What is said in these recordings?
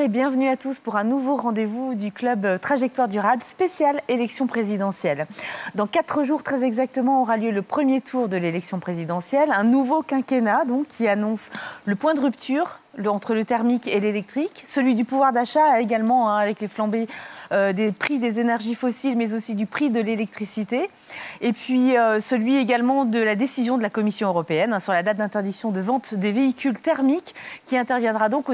et bienvenue à tous pour un nouveau rendez-vous du Club Trajectoire Durable spécial élection présidentielle. Dans 4 jours très exactement aura lieu le premier tour de l'élection présidentielle, un nouveau quinquennat donc, qui annonce le point de rupture entre le thermique et l'électrique, celui du pouvoir d'achat également avec les flambées des prix des énergies fossiles mais aussi du prix de l'électricité et puis celui également de la décision de la Commission européenne sur la date d'interdiction de vente des véhicules thermiques qui interviendra donc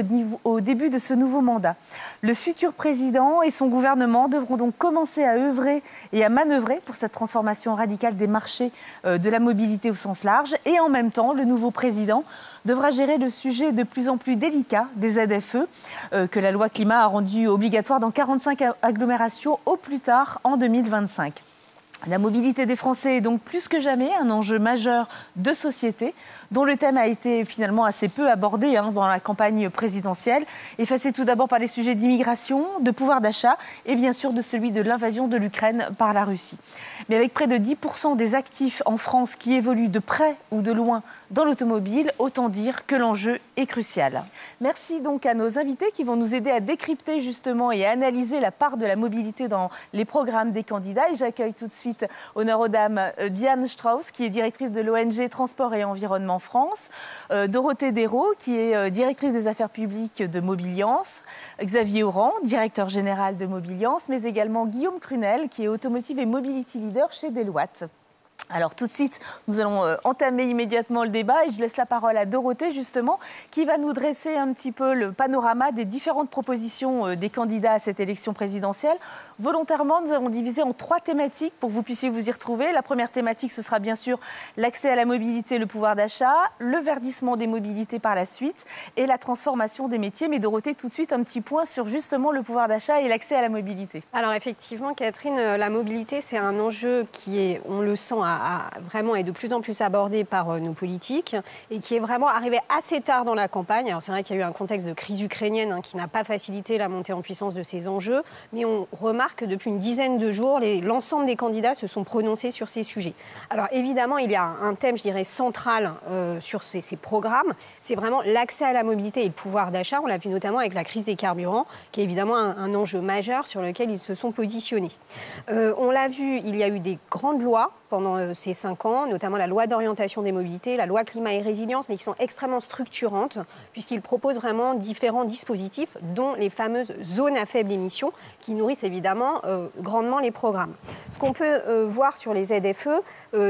au début de ce nouveau mandat. Le futur président et son gouvernement devront donc commencer à œuvrer et à manœuvrer pour cette transformation radicale des marchés de la mobilité au sens large et en même temps le nouveau président devra gérer le sujet de plus en plus délicat des ZFE que la loi climat a rendu obligatoire dans 45 agglomérations au plus tard en 2025. La mobilité des Français est donc plus que jamais un enjeu majeur de société dont le thème a été finalement assez peu abordé dans la campagne présidentielle, effacé tout d'abord par les sujets d'immigration, de pouvoir d'achat et bien sûr de celui de l'invasion de l'Ukraine par la Russie. Mais avec près de 10% des actifs en France qui évoluent de près ou de loin dans l'automobile, autant dire que l'enjeu est crucial. Merci donc à nos invités qui vont nous aider à décrypter justement et à analyser la part de la mobilité dans les programmes des candidats. Et j'accueille tout de suite, honneur aux dames, Diane Strauss, qui est directrice de l'ONG Transport et Environnement France, Dorothée Desraux, qui est directrice des affaires publiques de Mobiliance, Xavier Oran, directeur général de Mobiliance, mais également Guillaume Crunel, qui est Automotive et Mobility Leader chez Deloitte. Alors tout de suite, nous allons entamer immédiatement le débat et je laisse la parole à Dorothée justement qui va nous dresser un petit peu le panorama des différentes propositions des candidats à cette élection présidentielle. Volontairement, nous avons divisé en 3 thématiques pour que vous puissiez vous y retrouver. La première thématique, ce sera bien sûr l'accès à la mobilité, le pouvoir d'achat, le verdissement des mobilités par la suite et la transformation des métiers. Mais Dorothée, tout de suite, un petit point sur justement le pouvoir d'achat et l'accès à la mobilité. Alors effectivement, Catherine, la mobilité, c'est un enjeu qui est, on le sent, vraiment est de plus en plus abordé par nos politiques et qui est vraiment arrivé assez tard dans la campagne. Alors c'est vrai qu'il y a eu un contexte de crise ukrainienne qui n'a pas facilité la montée en puissance de ces enjeux, mais on remarque que depuis une dizaine de jours, l'ensemble des candidats se sont prononcés sur ces sujets. Alors évidemment, il y a un thème, je dirais, central sur ces programmes, c'est vraiment l'accès à la mobilité et le pouvoir d'achat. On l'a vu notamment avec la crise des carburants, qui est évidemment un enjeu majeur sur lequel ils se sont positionnés. On l'a vu, il y a eu des grandes lois pendant ces 5 ans, notamment la loi d'orientation des mobilités, la loi climat et résilience, mais qui sont extrêmement structurantes, puisqu'ils proposent vraiment différents dispositifs, dont les fameuses zones à faible émission, qui nourrissent évidemment grandement les programmes. Ce qu'on peut voir sur les ZFE,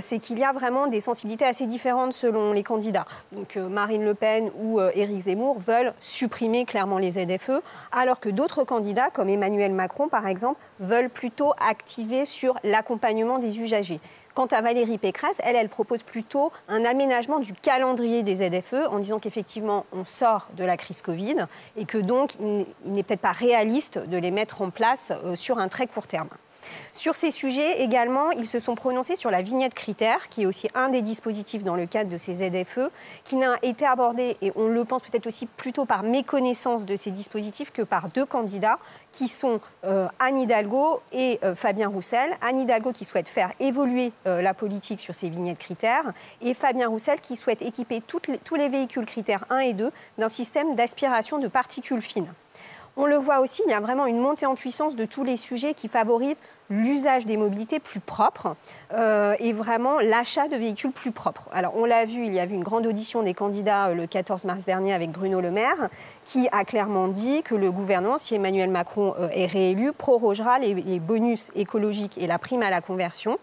c'est qu'il y a vraiment des sensibilités assez différentes selon les candidats. Donc Marine Le Pen ou Éric Zemmour veulent supprimer clairement les ZFE, alors que d'autres candidats, comme Emmanuel Macron par exemple, veulent plutôt activer sur l'accompagnement des usagers. Quant à Valérie Pécresse, elle propose plutôt un aménagement du calendrier des ZFE en disant qu'effectivement, on sort de la crise Covid et que donc, il n'est peut-être pas réaliste de les mettre en place sur un très court terme. Sur ces sujets également, ils se sont prononcés sur la vignette critère, qui est aussi un des dispositifs dans le cadre de ces ZFE, qui n'a été abordé, et on le pense peut-être aussi plutôt par méconnaissance de ces dispositifs, que par 2 candidats, qui sont Anne Hidalgo et Fabien Roussel. Anne Hidalgo qui souhaite faire évoluer la politique sur ces vignettes critères, et Fabien Roussel qui souhaite équiper tous les véhicules critères 1 et 2 d'un système d'aspiration de particules fines. On le voit aussi, il y a vraiment une montée en puissance de tous les sujets qui favorisent l'usage des mobilités plus propres et vraiment l'achat de véhicules plus propres. Alors on l'a vu, il y a eu une grande audition des candidats le 14 mars dernier avec Bruno Le Maire qui a clairement dit que le gouvernement, si Emmanuel Macron est réélu, prorogera les bonus écologiques et la prime à la conversion.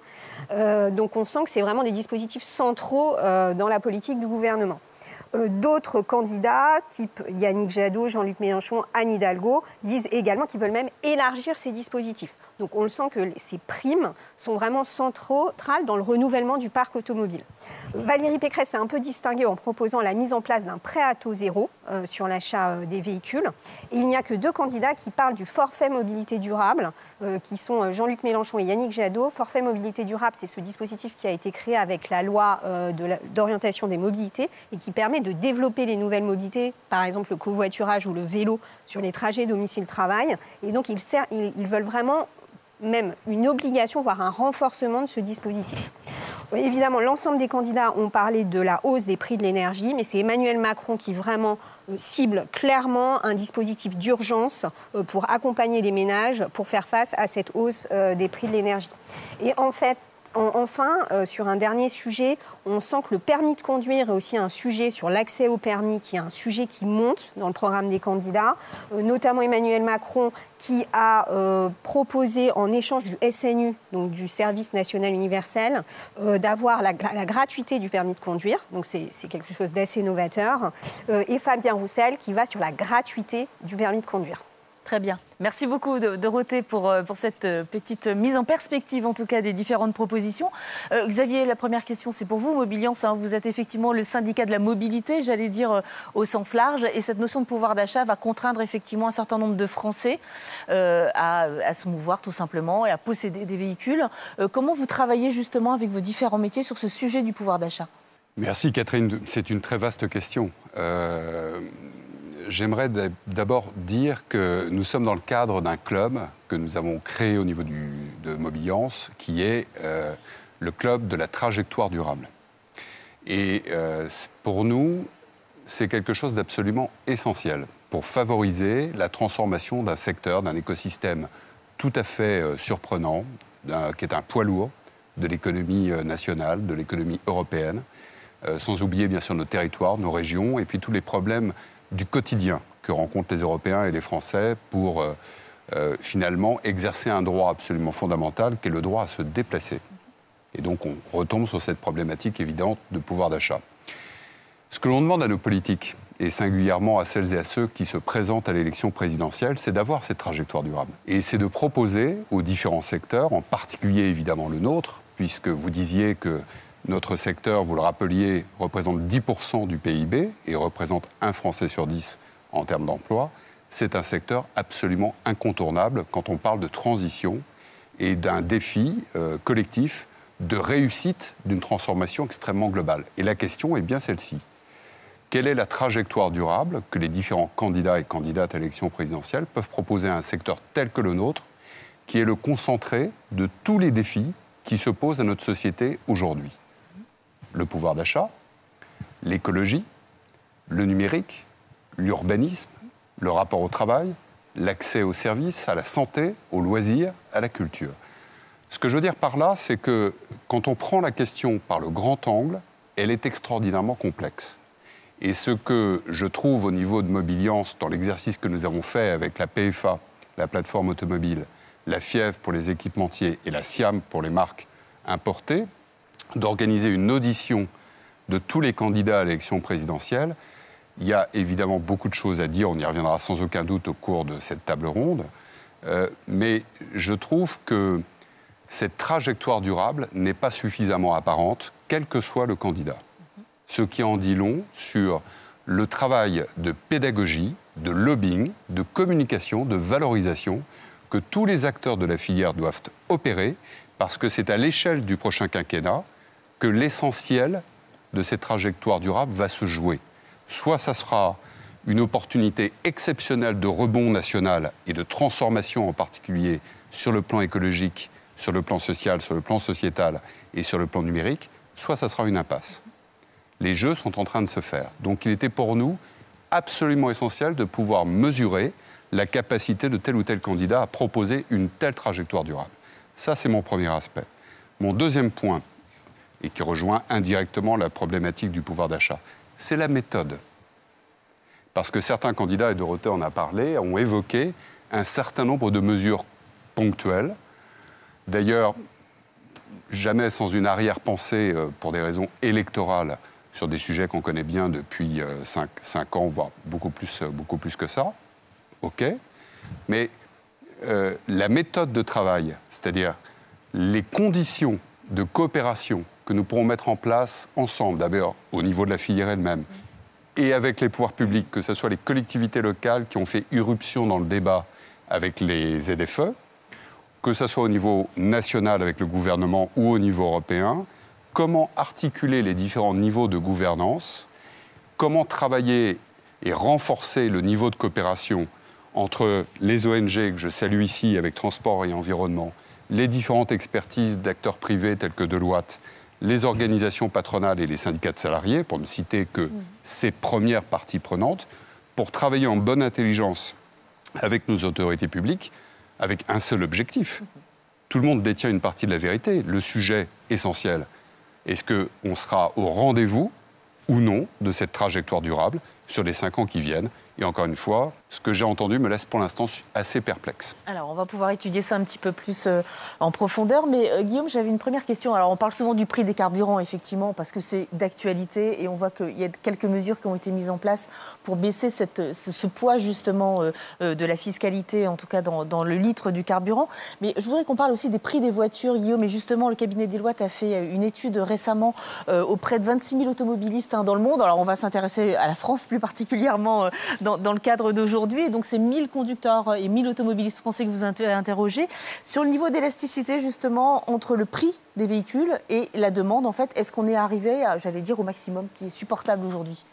Donc on sent que c'est vraiment des dispositifs centraux dans la politique du gouvernement. D'autres candidats, type Yannick Jadot, Jean-Luc Mélenchon, Anne Hidalgo, disent également qu'ils veulent même élargir ces dispositifs. Donc on le sent que ces primes sont vraiment centrales dans le renouvellement du parc automobile. Valérie Pécresse s'est un peu distinguée en proposant la mise en place d'un prêt à taux zéro sur l'achat des véhicules. Et il n'y a que 2 candidats qui parlent du forfait mobilité durable, qui sont Jean-Luc Mélenchon et Yannick Jadot. Forfait mobilité durable, c'est ce dispositif qui a été créé avec la loi d'orientation des mobilités et qui permet de développer les nouvelles mobilités, par exemple le covoiturage ou le vélo sur les trajets domicile-travail. Et donc, ils veulent vraiment même une obligation, voire un renforcement de ce dispositif. évidemment, l'ensemble des candidats ont parlé de la hausse des prix de l'énergie, mais c'est Emmanuel Macron qui vraiment cible clairement un dispositif d'urgence pour accompagner les ménages pour faire face à cette hausse des prix de l'énergie. Et en fait, enfin, sur un dernier sujet, on sent que le permis de conduire est aussi un sujet sur l'accès au permis, qui est un sujet qui monte dans le programme des candidats, notamment Emmanuel Macron qui a proposé en échange du SNU, donc du Service national universel, d'avoir la gratuité du permis de conduire, donc c'est quelque chose d'assez novateur, et Fabien Roussel qui va sur la gratuité du permis de conduire. Très bien. Merci beaucoup, Dorothée, pour cette petite mise en perspective, en tout cas, des différentes propositions. Xavier, la première question, c'est pour vous, Mobiliance. Vous êtes effectivement le syndicat de la mobilité, j'allais dire, au sens large. Et cette notion de pouvoir d'achat va contraindre effectivement un certain nombre de Français à se mouvoir, tout simplement, et à posséder des véhicules. Comment vous travaillez justement avec vos différents métiers sur ce sujet du pouvoir d'achat ? Merci, Catherine. C'est une très vaste question. J'aimerais d'abord dire que nous sommes dans le cadre d'un club que nous avons créé au niveau de Mobiliance, qui est le club de la trajectoire durable. Et pour nous, c'est quelque chose d'absolument essentiel pour favoriser la transformation d'un secteur, d'un écosystème tout à fait surprenant, qui est un poids lourd de l'économie nationale, de l'économie européenne, sans oublier bien sûr nos territoires, nos régions, et puis tous les problèmes du quotidien que rencontrent les Européens et les Français pour finalement exercer un droit absolument fondamental qui est le droit à se déplacer. Et donc on retombe sur cette problématique évidente de pouvoir d'achat. Ce que l'on demande à nos politiques, et singulièrement à celles et à ceux qui se présentent à l'élection présidentielle, c'est d'avoir cette trajectoire durable. Et c'est de proposer aux différents secteurs, en particulier évidemment le nôtre, puisque vous disiez que notre secteur, vous le rappeliez, représente 10% du PIB et représente un Français sur 10 en termes d'emploi. C'est un secteur absolument incontournable quand on parle de transition et d'un défi collectif de réussite d'une transformation extrêmement globale. Et la question est bien celle-ci. Quelle est la trajectoire durable que les différents candidats et candidates à l'élection présidentielle peuvent proposer à un secteur tel que le nôtre, qui est le concentré de tous les défis qui se posent à notre société aujourd'hui ? Le pouvoir d'achat, l'écologie, le numérique, l'urbanisme, le rapport au travail, l'accès aux services, à la santé, aux loisirs, à la culture. Ce que je veux dire par là, c'est que quand on prend la question par le grand angle, elle est extraordinairement complexe. Et ce que je trouve au niveau de Mobiliance, dans l'exercice que nous avons fait avec la PFA, la plateforme automobile, la FIEV pour les équipementiers et la SIAM pour les marques importées, d'organiser une audition de tous les candidats à l'élection présidentielle. Il y a évidemment beaucoup de choses à dire, on y reviendra sans aucun doute au cours de cette table ronde, mais je trouve que cette trajectoire durable n'est pas suffisamment apparente, quel que soit le candidat. Ce qui en dit long sur le travail de pédagogie, de lobbying, de communication, de valorisation que tous les acteurs de la filière doivent opérer, parce que c'est à l'échelle du prochain quinquennat que l'essentiel de cette trajectoire durable va se jouer. Soit ça sera une opportunité exceptionnelle de rebond national et de transformation en particulier sur le plan écologique, sur le plan social, sur le plan sociétal et sur le plan numérique, soit ça sera une impasse. Les jeux sont en train de se faire. Donc il était pour nous absolument essentiel de pouvoir mesurer la capacité de tel ou tel candidat à proposer une telle trajectoire durable. Ça, c'est mon premier aspect. Mon deuxième point, et qui rejoint indirectement la problématique du pouvoir d'achat, c'est la méthode. Parce que certains candidats, et Dorothée en a parlé, ont évoqué un certain nombre de mesures ponctuelles. D'ailleurs, jamais sans une arrière-pensée pour des raisons électorales sur des sujets qu'on connaît bien depuis 5 ans, voire beaucoup plus que ça. OK. Mais la méthode de travail, c'est-à-dire les conditions de coopération que nous pourrons mettre en place ensemble, d'abord au niveau de la filière elle-même, et avec les pouvoirs publics, que ce soit les collectivités locales qui ont fait irruption dans le débat avec les ZFE, que ce soit au niveau national avec le gouvernement ou au niveau européen, comment articuler les différents niveaux de gouvernance, comment travailler et renforcer le niveau de coopération entre les ONG, que je salue ici avec Transport et Environnement, les différentes expertises d'acteurs privés tels que Deloitte, les organisations patronales et les syndicats de salariés, pour ne citer que ces premières parties prenantes, pour travailler en bonne intelligence avec nos autorités publiques, avec un seul objectif. Tout le monde détient une partie de la vérité. Le sujet essentiel, est-ce qu'on sera au rendez-vous ou non de cette trajectoire durable sur les 5 ans qui viennent? Et encore une fois, ce que j'ai entendu me laisse pour l'instant assez perplexe. Alors, on va pouvoir étudier ça un petit peu plus en profondeur. Mais Guillaume, j'avais une première question. Alors, on parle souvent du prix des carburants, effectivement, parce que c'est d'actualité. Et on voit qu'il y a quelques mesures qui ont été mises en place pour baisser ce poids, justement, de la fiscalité, en tout cas dans le litre du carburant. Mais je voudrais qu'on parle aussi des prix des voitures, Guillaume. Et justement, le cabinet Deloitte a fait une étude récemment auprès de 26 000 automobilistes dans le monde. Alors, on va s'intéresser à la France plus particulièrement dans le cadre d'aujourd'hui. Et donc, c'est 1000 conducteurs et 1000 automobilistes français que vous avez interrogés. Sur le niveau d'élasticité, justement, entre le prix des véhicules et la demande, en fait, est-ce qu'on est arrivé, j'allais dire, au maximum qui est supportable aujourd'hui?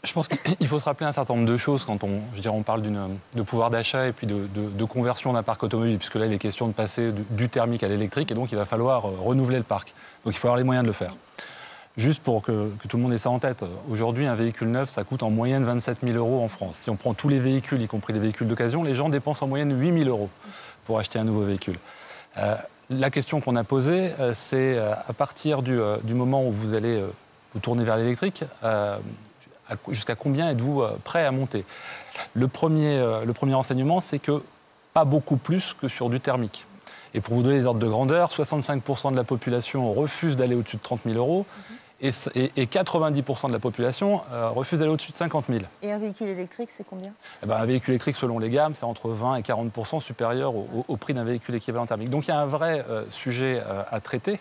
Je pense qu'il faut se rappeler un certain nombre de choses quand on parle de pouvoir d'achat et puis de conversion d'un parc automobile, puisque là, il est question de passer du thermique à l'électrique, et donc il va falloir renouveler le parc. Donc il faut avoir les moyens de le faire. Juste pour que tout le monde ait ça en tête, aujourd'hui, un véhicule neuf, ça coûte en moyenne 27 000 € en France. Si on prend tous les véhicules, y compris les véhicules d'occasion, les gens dépensent en moyenne 8 000 € pour acheter un nouveau véhicule. La question qu'on a posée, c'est à partir du moment où vous allez vous tourner vers l'électrique, jusqu'à combien êtes-vous prêt à monter? Le premier renseignement, c'est que pas beaucoup plus que sur du thermique. Et pour vous donner les ordres de grandeur, 65% de la population refuse d'aller au-dessus de 30 000 € et 90% de la population refuse d'aller au-dessus de 50 000. Et un véhicule électrique, c'est combien? Un véhicule électrique, selon les gammes, c'est entre 20 et 40% supérieur au prix d'un véhicule équivalent thermique. Donc il y a un vrai sujet à traiter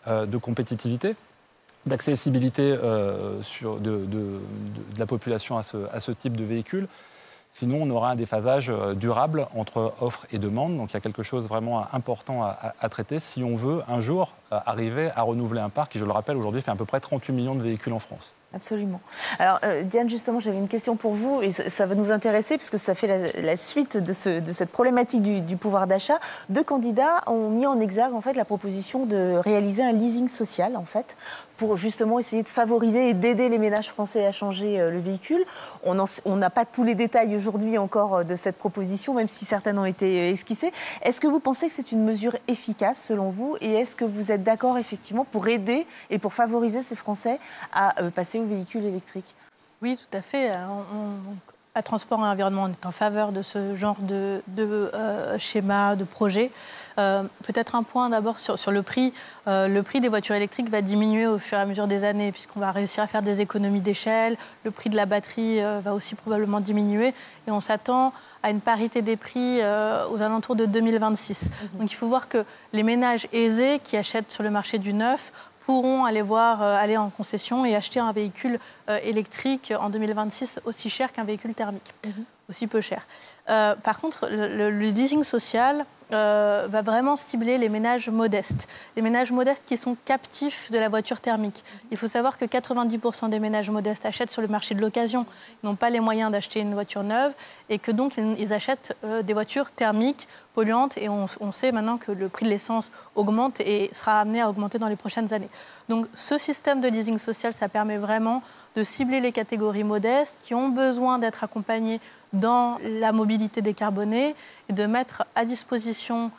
de compétitivité, d'accessibilité de la population à ce type de véhicule. Sinon, on aura un déphasage durable entre offre et demande. Donc, il y a quelque chose vraiment important à traiter si on veut un jour arriver à renouveler un parc qui, je le rappelle, aujourd'hui fait à peu près 38 millions de véhicules en France. Absolument. Alors, Diane, justement, j'avais une question pour vous, et ça va nous intéresser, puisque ça fait la suite de cette problématique du pouvoir d'achat. 2 candidats ont mis en exergue, en fait, la proposition de réaliser un leasing social, en fait, pour justement essayer de favoriser et d'aider les ménages français à changer le véhicule. On n'a pas tous les détails aujourd'hui encore de cette proposition, même si certaines ont été esquissées. Est-ce que vous pensez que c'est une mesure efficace, selon vous, et est-ce que vous êtes d'accord, effectivement, pour aider et pour favoriser ces Français à passer aux véhicules électriques? Oui, tout à fait. À Transport et Environnement, on est en faveur de ce genre de schéma, de projet. Peut-être un point d'abord sur le prix. Le prix des voitures électriques va diminuer au fur et à mesure des années, puisqu'on va réussir à faire des économies d'échelle. Le prix de la batterie va aussi probablement diminuer. Et on s'attend à une parité des prix aux alentours de 2026. Donc il faut voir que les ménages aisés qui achètent sur le marché du neuf pourront aller en concession et acheter un véhicule électrique en 2026 aussi cher qu'un véhicule thermique, aussi peu cher. Par contre, le leasing social va vraiment cibler les ménages modestes. Les ménages modestes qui sont captifs de la voiture thermique. Il faut savoir que 90% des ménages modestes achètent sur le marché de l'occasion. Ils n'ont pas les moyens d'acheter une voiture neuve et que donc ils achètent des voitures thermiques polluantes. Et on sait maintenant que le prix de l'essence augmente et sera amené à augmenter dans les prochaines années. Donc ce système de leasing social, ça permet vraiment de cibler les catégories modestes qui ont besoin d'être accompagnées dans la mobilité décarbonée et de mettre à disposition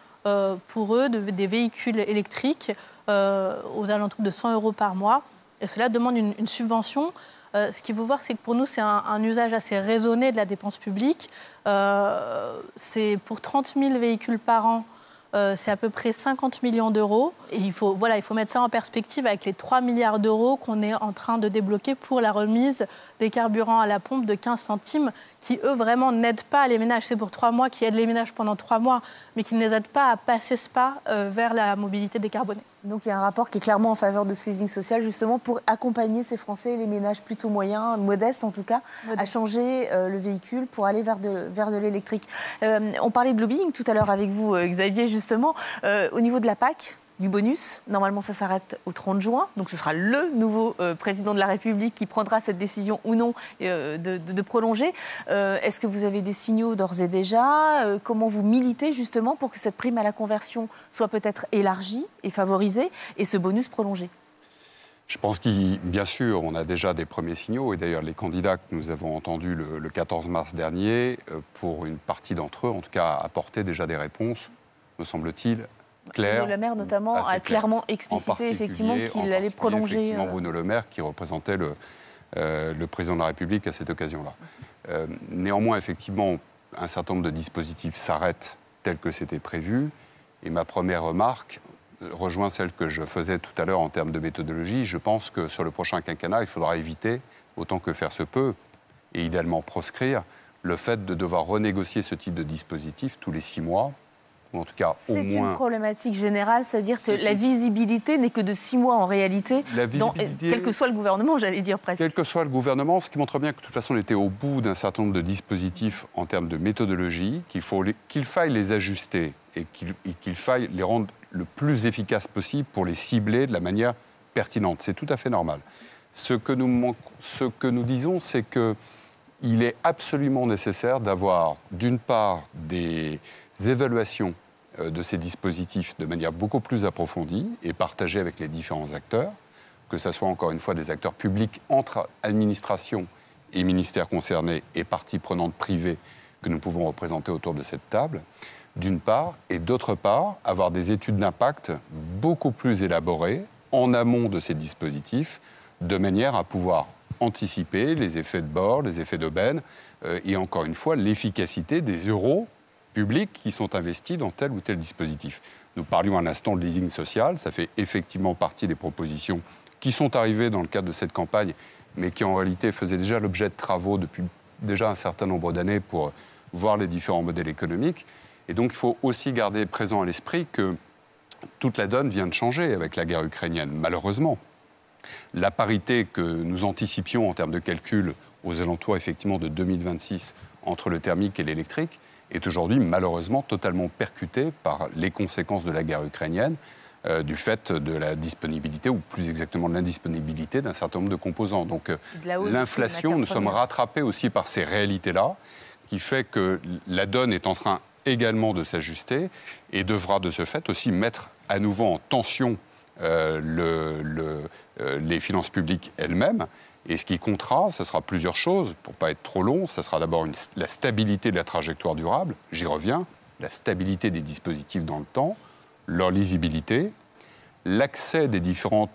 pour eux des véhicules électriques aux alentours de 100 € par mois. Et cela demande une subvention. Ce qu'il faut voir, c'est que pour nous, c'est un usage assez raisonné de la dépense publique. C'est pour 30 000 véhicules par an. C'est à peu près 50 millions d'euros. Et il faut mettre ça en perspective avec les 3 milliards d'euros qu'on est en train de débloquer pour la remise des carburants à la pompe de 15 centimes qui, eux, vraiment n'aident pas les ménages. C'est pour 3 mois, qui aident les ménages pendant 3 mois, mais qui ne les aident pas à passer ce pas vers la mobilité décarbonée. Donc il y a un rapport qui est clairement en faveur de ce leasing social, justement pour accompagner ces Français, les ménages plutôt moyens, modestes en tout cas, à changer le véhicule pour aller vers de l'électrique. On parlait de lobbying tout à l'heure avec vous, Xavier, justement. Au niveau de la PAC, du bonus, normalement ça s'arrête au 30 juin, donc ce sera le nouveau président de la République qui prendra cette décision ou non de prolonger. Est-ce que vous avez des signaux d'ores et déjà? Comment vous militez justement pour que cette prime à la conversion soit peut-être élargie et favorisée et ce bonus prolongé? Je pense bien sûr, on a déjà des premiers signaux. Et d'ailleurs, les candidats que nous avons entendus le 14 mars dernier, pour une partie d'entre eux, en tout cas, apportaient déjà des réponses, me semble-t-il, claires. Bruno Le Maire, notamment, a clairement explicité effectivement qu'il allait prolonger. Effectivement, Bruno Le Maire, qui représentait le président de la République à cette occasion-là. Néanmoins, effectivement, un certain nombre de dispositifs s'arrêtent tels que c'était prévu. Et ma première remarque rejoint celle que je faisais tout à l'heure en termes de méthodologie. Je pense que sur le prochain quinquennat, il faudra éviter, autant que faire se peut, et idéalement proscrire, le fait de devoir renégocier ce type de dispositif tous les 6 mois, ou en tout cas au moins... C'est une problématique générale, c'est-à-dire que la visibilité n'est que de 6 mois en réalité, quel que soit le gouvernement, j'allais dire presque. Quel que soit le gouvernement, ce qui montre bien que de toute façon on était au bout d'un certain nombre de dispositifs en termes de méthodologie, qu'il faille les ajuster et qu'il faille les rendre le plus efficace possible pour les cibler de la manière pertinente. C'est tout à fait normal. Ce que nous disons, c'est qu'il est absolument nécessaire d'avoir, d'une part, des évaluations de ces dispositifs de manière beaucoup plus approfondie et partagée avec les différents acteurs, que ce soit encore une fois des acteurs publics entre administration et ministères concernés et parties prenantes privées que nous pouvons représenter autour de cette table, d'une part, et d'autre part, avoir des études d'impact beaucoup plus élaborées en amont de ces dispositifs, de manière à pouvoir anticiper les effets de bord, les effets d'aubaine, et encore une fois, l'efficacité des euros publics qui sont investis dans tel ou tel dispositif. Nous parlions un instant de leasing social, ça fait effectivement partie des propositions qui sont arrivées dans le cadre de cette campagne, mais qui en réalité faisaient déjà l'objet de travaux depuis déjà un certain nombre d'années pour voir les différents modèles économiques. Et donc, il faut aussi garder présent à l'esprit que toute la donne vient de changer avec la guerre ukrainienne, malheureusement. La parité que nous anticipions en termes de calcul aux alentours, effectivement, de 2026 entre le thermique et l'électrique est aujourd'hui, malheureusement, totalement percutée par les conséquences de la guerre ukrainienne, du fait de la disponibilité, ou plus exactement de l'indisponibilité d'un certain nombre de composants. Donc, l'inflation, nous sommes rattrapés aussi par ces réalités-là, qui fait que la donne est en train également de s'ajuster et devra de ce fait aussi mettre à nouveau en tension les finances publiques elles-mêmes. Et ce qui comptera, ce sera plusieurs choses, pour ne pas être trop long. Ça sera d'abord la stabilité de la trajectoire durable, j'y reviens, la stabilité des dispositifs dans le temps, leur lisibilité, l'accès des différents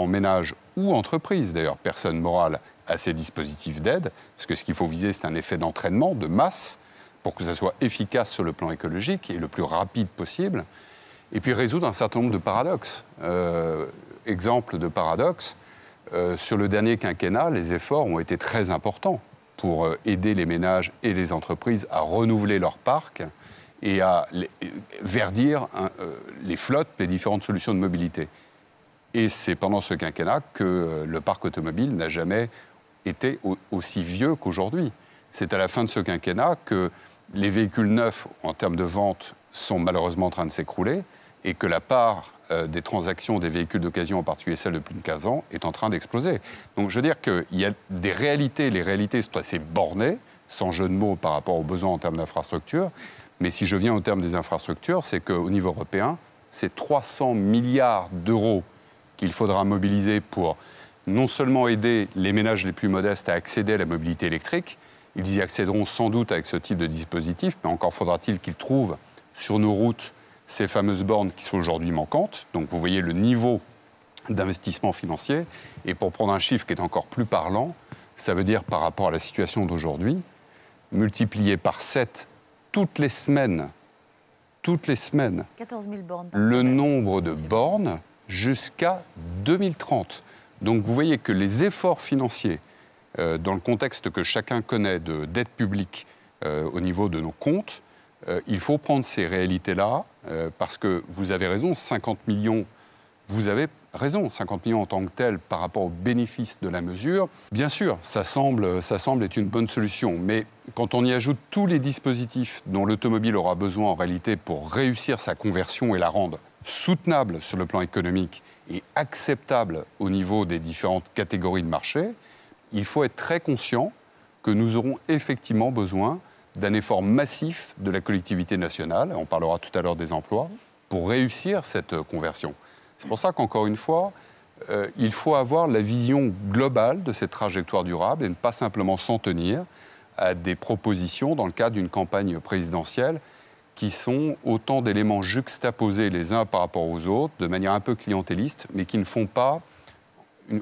ménages ou entreprises, d'ailleurs, personnes morales, à ces dispositifs d'aide, parce que ce qu'il faut viser, c'est un effet d'entraînement, de masse, pour que ça soit efficace sur le plan écologique et le plus rapide possible, et puis résoudre un certain nombre de paradoxes. Exemple de paradoxe, sur le dernier quinquennat, les efforts ont été très importants pour aider les ménages et les entreprises à renouveler leur parc et à verdir les flottes, les différentes solutions de mobilité. Et c'est pendant ce quinquennat que le parc automobile n'a jamais été aussi vieux qu'aujourd'hui. C'est à la fin de ce quinquennat que les véhicules neufs, en termes de vente, sont malheureusement en train de s'écrouler et que la part des transactions des véhicules d'occasion, en particulier celles de plus de 15 ans, est en train d'exploser. Donc je veux dire qu'il y a des réalités, les réalités sont assez bornées, sans jeu de mots par rapport aux besoins en termes d'infrastructures, mais si je viens au terme des infrastructures, c'est qu'au niveau européen, c'est 300 milliards d'euros qu'il faudra mobiliser pour non seulement aider les ménages les plus modestes à accéder à la mobilité électrique, ils y accéderont sans doute avec ce type de dispositif, mais encore faudra-t-il qu'ils trouvent sur nos routes ces fameuses bornes qui sont aujourd'hui manquantes. Donc vous voyez le niveau d'investissement financier. Et pour prendre un chiffre qui est encore plus parlant, ça veut dire par rapport à la situation d'aujourd'hui, multiplier par 7 toutes les semaines, 14 000 bornes le nombre de bornes jusqu'à 2030. Donc vous voyez que les efforts financiers, dans le contexte que chacun connaît de dette publique au niveau de nos comptes, il faut prendre ces réalités-là, parce que vous avez raison, 50 millions, vous avez raison, 50 millions en tant que tel par rapport aux bénéfices de la mesure. Bien sûr, ça semble être une bonne solution, mais quand on y ajoute tous les dispositifs dont l'automobile aura besoin en réalité pour réussir sa conversion et la rendre soutenable sur le plan économique et acceptable au niveau des différentes catégories de marché, il faut être très conscient que nous aurons effectivement besoin d'un effort massif de la collectivité nationale, on parlera tout à l'heure des emplois, pour réussir cette conversion. C'est pour ça qu'encore une fois, il faut avoir la vision globale de cette trajectoire durable et ne pas simplement s'en tenir à des propositions dans le cadre d'une campagne présidentielle qui sont autant d'éléments juxtaposés les uns par rapport aux autres, de manière un peu clientéliste, mais qui ne font pas,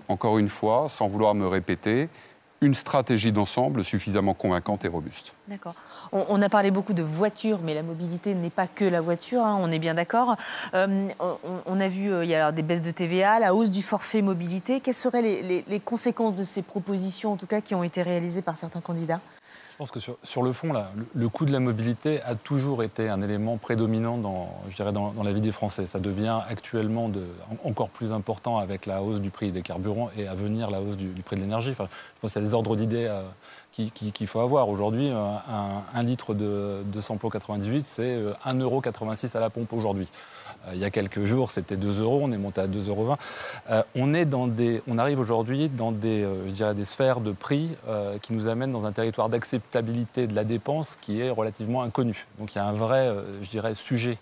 encore une fois, sans vouloir me répéter, une stratégie d'ensemble suffisamment convaincante et robuste. D'accord. On a parlé beaucoup de voitures, mais la mobilité n'est pas que la voiture, hein, on est bien d'accord. On a vu, il y a des baisses de TVA, la hausse du forfait mobilité. Quelles seraient les conséquences de ces propositions, en tout cas, qui ont été réalisées par certains candidats ? Je pense que sur le fond, là, le coût de la mobilité a toujours été un élément prédominant dans la vie des Français. Ça devient actuellement encore plus important avec la hausse du prix des carburants et à venir la hausse du prix de l'énergie. Enfin, je pense qu'il y a des ordres d'idées qu'il faut avoir. Aujourd'hui, un litre de samplon 98, c'est 1,86 € à la pompe aujourd'hui. Il y a quelques jours, c'était 2 €, on est monté à 2,20 €. On arrive aujourd'hui dans des sphères de prix qui nous amènent dans un territoire d'acceptabilité de la dépense qui est relativement inconnu. Donc il y a un vrai, sujet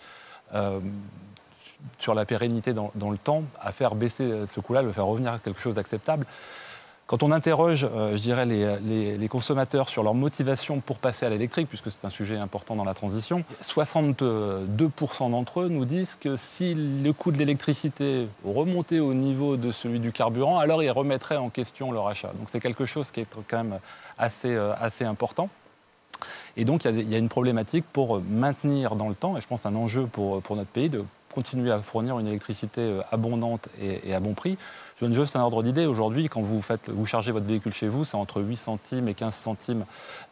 sur la pérennité dans le temps à faire baisser ce coût-là, le faire revenir à quelque chose d'acceptable. Quand on interroge, les consommateurs sur leur motivation pour passer à l'électrique, puisque c'est un sujet important dans la transition, 62% d'entre eux nous disent que si le coût de l'électricité remontait au niveau de celui du carburant, alors ils remettraient en question leur achat. Donc c'est quelque chose qui est quand même assez important. Et donc il y a une problématique pour maintenir dans le temps, et je pense un enjeu pour notre pays, de continuer à fournir une électricité abondante et à bon prix. Je donne juste un ordre d'idée. Aujourd'hui, quand vous chargez votre véhicule chez vous, c'est entre 8 centimes et 15 centimes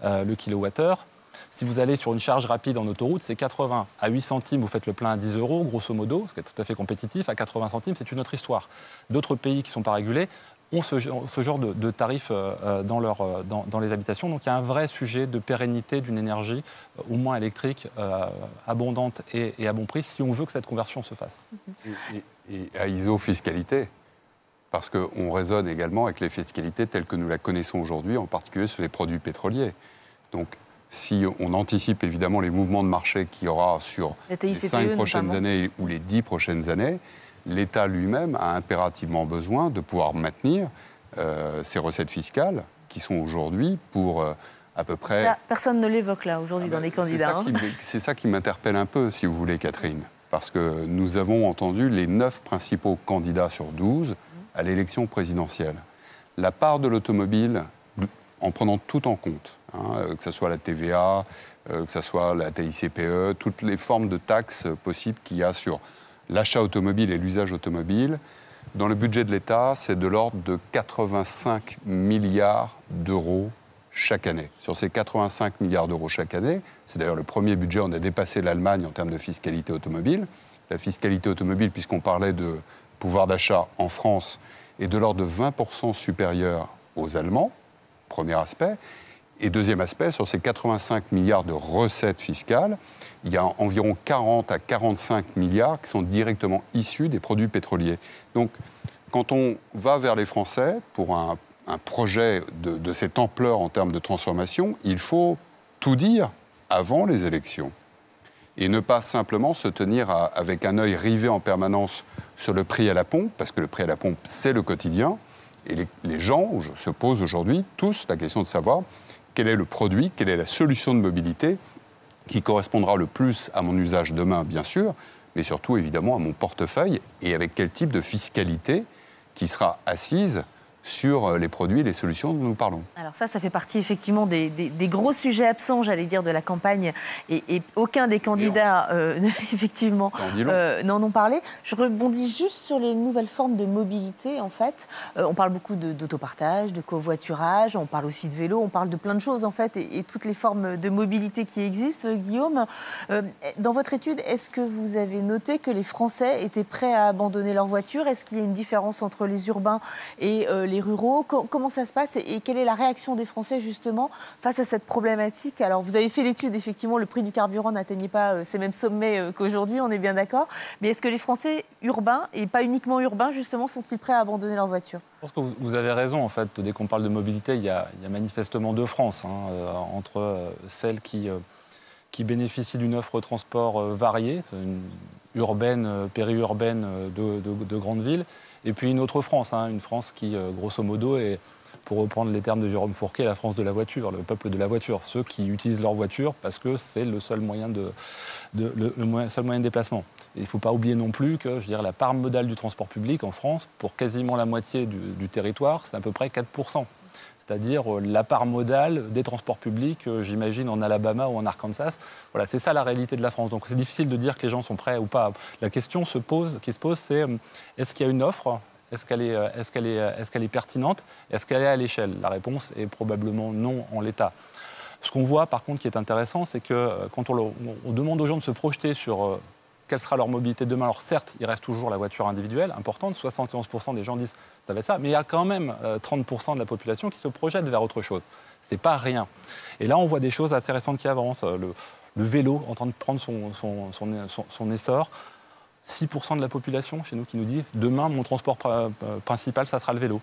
le kilowattheure. Si vous allez sur une charge rapide en autoroute, c'est 80 à 8 centimes, vous faites le plein à 10 €, grosso modo, ce qui est tout à fait compétitif. À 80 centimes, c'est une autre histoire. D'autres pays qui ne sont pas régulés ont ce genre de tarifs dans les habitations. Donc il y a un vrai sujet de pérennité d'une énergie, au moins électrique, abondante et à bon prix, si on veut que cette conversion se fasse. Et à iso-fiscalité, parce qu'on raisonne également avec les fiscalités telles que nous la connaissons aujourd'hui, en particulier sur les produits pétroliers. Donc si on anticipe évidemment les mouvements de marché qu'il y aura sur les 5 prochaines années ou les 10 prochaines années, l'État lui-même a impérativement besoin de pouvoir maintenir ses recettes fiscales qui sont aujourd'hui pour à peu près... Ça, personne ne l'évoque là aujourd'hui dans les candidats. C'est ça qui m'interpelle un peu, si vous voulez, Catherine. Parce que nous avons entendu les 9 principaux candidats sur 12 à l'élection présidentielle. La part de l'automobile, en prenant tout en compte, que ce soit la TVA, que ce soit la TICPE, toutes les formes de taxes possibles qu'il y a sur l'achat automobile et l'usage automobile, dans le budget de l'État, c'est de l'ordre de 85 milliards d'euros chaque année. Sur ces 85 milliards d'euros chaque année, c'est d'ailleurs le premier budget, on a dépassé l'Allemagne en termes de fiscalité automobile. La fiscalité automobile, puisqu'on parlait de pouvoir d'achat en France, est de l'ordre de 20% supérieur aux Allemands, premier aspect. Et deuxième aspect, sur ces 85 milliards de recettes fiscales, il y a environ 40 à 45 milliards qui sont directement issus des produits pétroliers. Donc, quand on va vers les Français pour un projet de cette ampleur en termes de transformation, il faut tout dire avant les élections. Et ne pas simplement se tenir avec un œil rivé en permanence sur le prix à la pompe, parce que le prix à la pompe, c'est le quotidien. Et les gens se posent aujourd'hui tous la question de savoir quel est le produit, quelle est la solution de mobilité qui correspondra le plus à mon usage demain, bien sûr, mais surtout, évidemment, à mon portefeuille et avec quel type de fiscalité qui sera assise sur les produits et les solutions dont nous parlons. Alors ça fait partie effectivement des gros sujets absents, j'allais dire, de la campagne. Et aucun des candidats, effectivement, n'en ont parlé. Je rebondis juste sur les nouvelles formes de mobilité, en fait. On parle beaucoup d'autopartage, de covoiturage, on parle aussi de vélo, on parle de plein de choses, en fait, et toutes les formes de mobilité qui existent. Guillaume, dans votre étude, est-ce que vous avez noté que les Français étaient prêts à abandonner leur voiture ? Est-ce qu'il y a une différence entre les urbains et les ruraux? Comment ça se passe et quelle est la réaction des Français justement face à cette problématique? Alors vous avez fait l'étude, effectivement le prix du carburant n'atteignait pas ces mêmes sommets qu'aujourd'hui, on est bien d'accord, mais est-ce que les Français urbains et pas uniquement urbains justement sont-ils prêts à abandonner leur voiture? Je pense que vous avez raison en fait, dès qu'on parle de mobilité, il y a manifestement deux France, entre celles qui bénéficient d'une offre de transport variée, urbaine, périurbaine de grandes villes, Et puis une autre France, une France qui, grosso modo, est, pour reprendre les termes de Jérôme Fourquet, la France de la voiture, le peuple de la voiture. Ceux qui utilisent leur voiture parce que c'est le seul moyen seul moyen de déplacement. Et il ne faut pas oublier non plus que la part modale du transport public en France, pour quasiment la moitié du territoire, c'est à peu près 4%. C'est-à-dire la part modale des transports publics, j'imagine, en Alabama ou en Arkansas. Voilà, c'est ça la réalité de la France. Donc c'est difficile de dire que les gens sont prêts ou pas. La question qui se pose, c'est est-ce qu'il y a une offre ? Est-ce qu'elle est pertinente ? Est-ce qu'elle est à l'échelle ? La réponse est probablement non en l'état. Ce qu'on voit, par contre, qui est intéressant, c'est que quand on demande aux gens de se projeter sur quelle sera leur mobilité demain, alors certes, il reste toujours la voiture individuelle, importante, 71% des gens disent ça va être ça, mais il y a quand même 30% de la population qui se projette vers autre chose. C'est pas rien. Et là, on voit des choses intéressantes qui avancent. Le vélo en train de prendre son essor. 6% de la population chez nous qui nous dit « Demain, mon transport principal, ça sera le vélo ».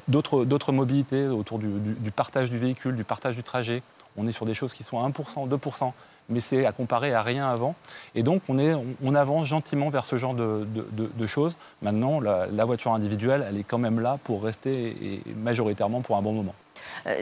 D'autres mobilités autour du partage du véhicule, du partage du trajet. On est sur des choses qui sont à 1%, 2%, mais c'est à comparer à rien avant. Et donc, on avance gentiment vers ce genre de choses. Maintenant, la voiture individuelle, elle est quand même là pour rester et majoritairement pour un bon moment.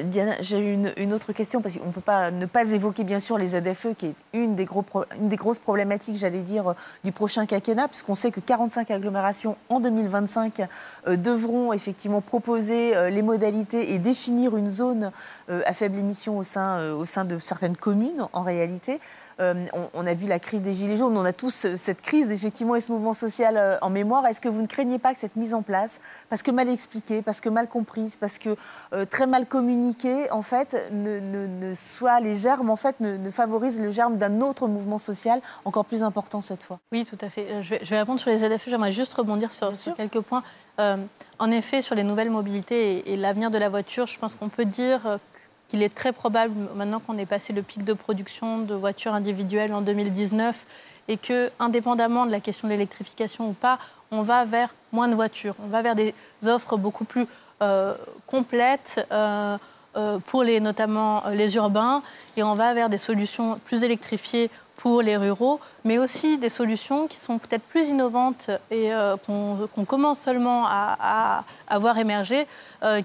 Diana, j'ai une autre question, parce qu'on ne peut pas ne pas évoquer bien sûr les ZFE, qui est une des grosses problématiques, j'allais dire, du prochain quinquennat, puisqu'on sait que 45 agglomérations en 2025 devront effectivement proposer les modalités et définir une zone à faible émission au sein de certaines communes, en réalité. On a vu la crise des Gilets jaunes, on a tous cette crise effectivement et ce mouvement social en mémoire. Est-ce que vous ne craignez pas que cette mise en place, parce que mal expliquée, parce que mal comprise, parce que très mal communiquée, en fait, ne soit les germes, en fait, ne favorise le germe d'un autre mouvement social encore plus important cette fois? Oui, tout à fait. Je vais répondre sur les ZFE. J'aimerais juste rebondir sur quelques points. En effet, sur les nouvelles mobilités et l'avenir de la voiture, je pense qu'on peut dire qu'il est très probable, maintenant qu'on est passé le pic de production de voitures individuelles en 2019, et que, indépendamment de la question de l'électrification ou pas, on va vers moins de voitures. On va vers des offres beaucoup plus complètes pour notamment les urbains, et on va vers des solutions plus électrifiées pour les ruraux, mais aussi des solutions qui sont peut-être plus innovantes et qu'on commence seulement à voir émerger,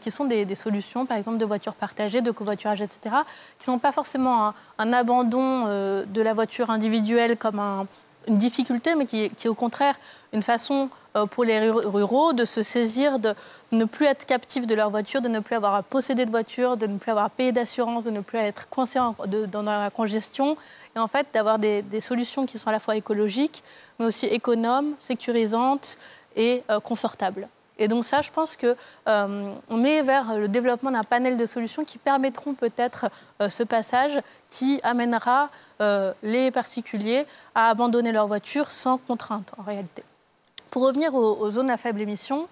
qui sont des solutions, par exemple, de voitures partagées, de covoiturage, etc., qui ne sont pas forcément un abandon de la voiture individuelle comme une difficulté, mais qui est au contraire une façon pour les ruraux de se saisir, de ne plus être captifs de leur voiture, de ne plus avoir à posséder de voiture, de ne plus avoir à payer d'assurance, de ne plus être coincés dans la congestion, et en fait d'avoir des solutions qui sont à la fois écologiques, mais aussi économes, sécurisantes et confortables. Et donc ça, je pense qu'on est vers le développement d'un panel de solutions qui permettront peut-être ce passage qui amènera les particuliers à abandonner leur voiture sans contrainte, en réalité. Pour revenir aux zones à faible émission,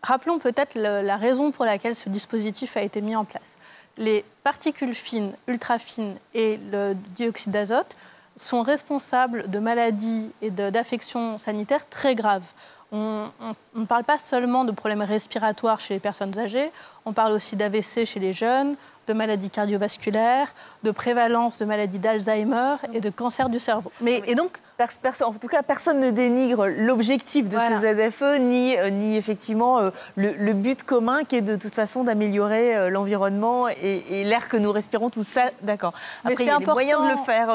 rappelons peut-être la raison pour laquelle ce dispositif a été mis en place. Les particules fines, ultra fines et le dioxyde d'azote sont responsables de maladies et d'affections sanitaires très graves. On ne parle pas seulement de problèmes respiratoires chez les personnes âgées, on parle aussi d'AVC chez les jeunes, de maladies cardiovasculaires, de prévalence de maladies d'Alzheimer et de cancer du cerveau. Et donc, en tout cas, personne ne dénigre l'objectif de ces ZFE, ni effectivement le but commun qui est de toute façon d'améliorer l'environnement et l'air que nous respirons, tout ça, d'accord. Après, il y a des moyens de le faire.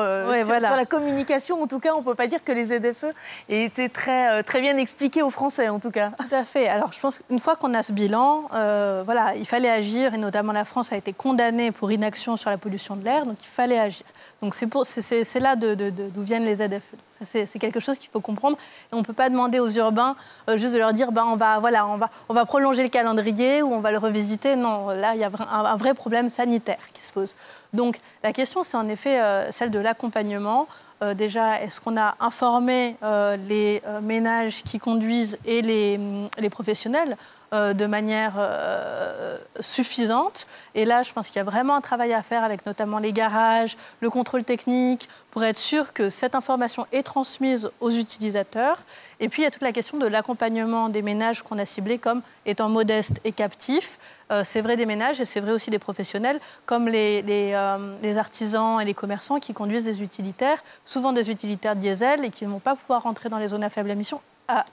Sur la communication, en tout cas, on ne peut pas dire que les ZFE aient été très, très bien expliqués aux Français, en tout cas. Tout à fait. Alors, je pense qu'une fois qu'on a ce bilan, il fallait agir, et notamment la France a été condamnée pour inaction sur la pollution de l'air, donc il fallait agir. Donc c'est là d'où viennent les ZFE. C'est quelque chose qu'il faut comprendre. Et on ne peut pas demander aux urbains juste de leur dire on va prolonger le calendrier ou on va le revisiter. Non, là, il y a un vrai problème sanitaire qui se pose. Donc la question, c'est en effet celle de l'accompagnement. Déjà, est-ce qu'on a informé les ménages qui conduisent et les professionnels de manière suffisante? Et là, je pense qu'il y a vraiment un travail à faire avec notamment les garages, le contrôle technique, pour être sûr que cette information est transmise aux utilisateurs. Et puis, il y a toute la question de l'accompagnement des ménages qu'on a ciblés comme étant modestes et captifs. C'est vrai des ménages et c'est vrai aussi des professionnels, comme les artisans et les commerçants qui conduisent des utilitaires, souvent des utilitaires diesel, et qui ne vont pas pouvoir rentrer dans les zones à faible émission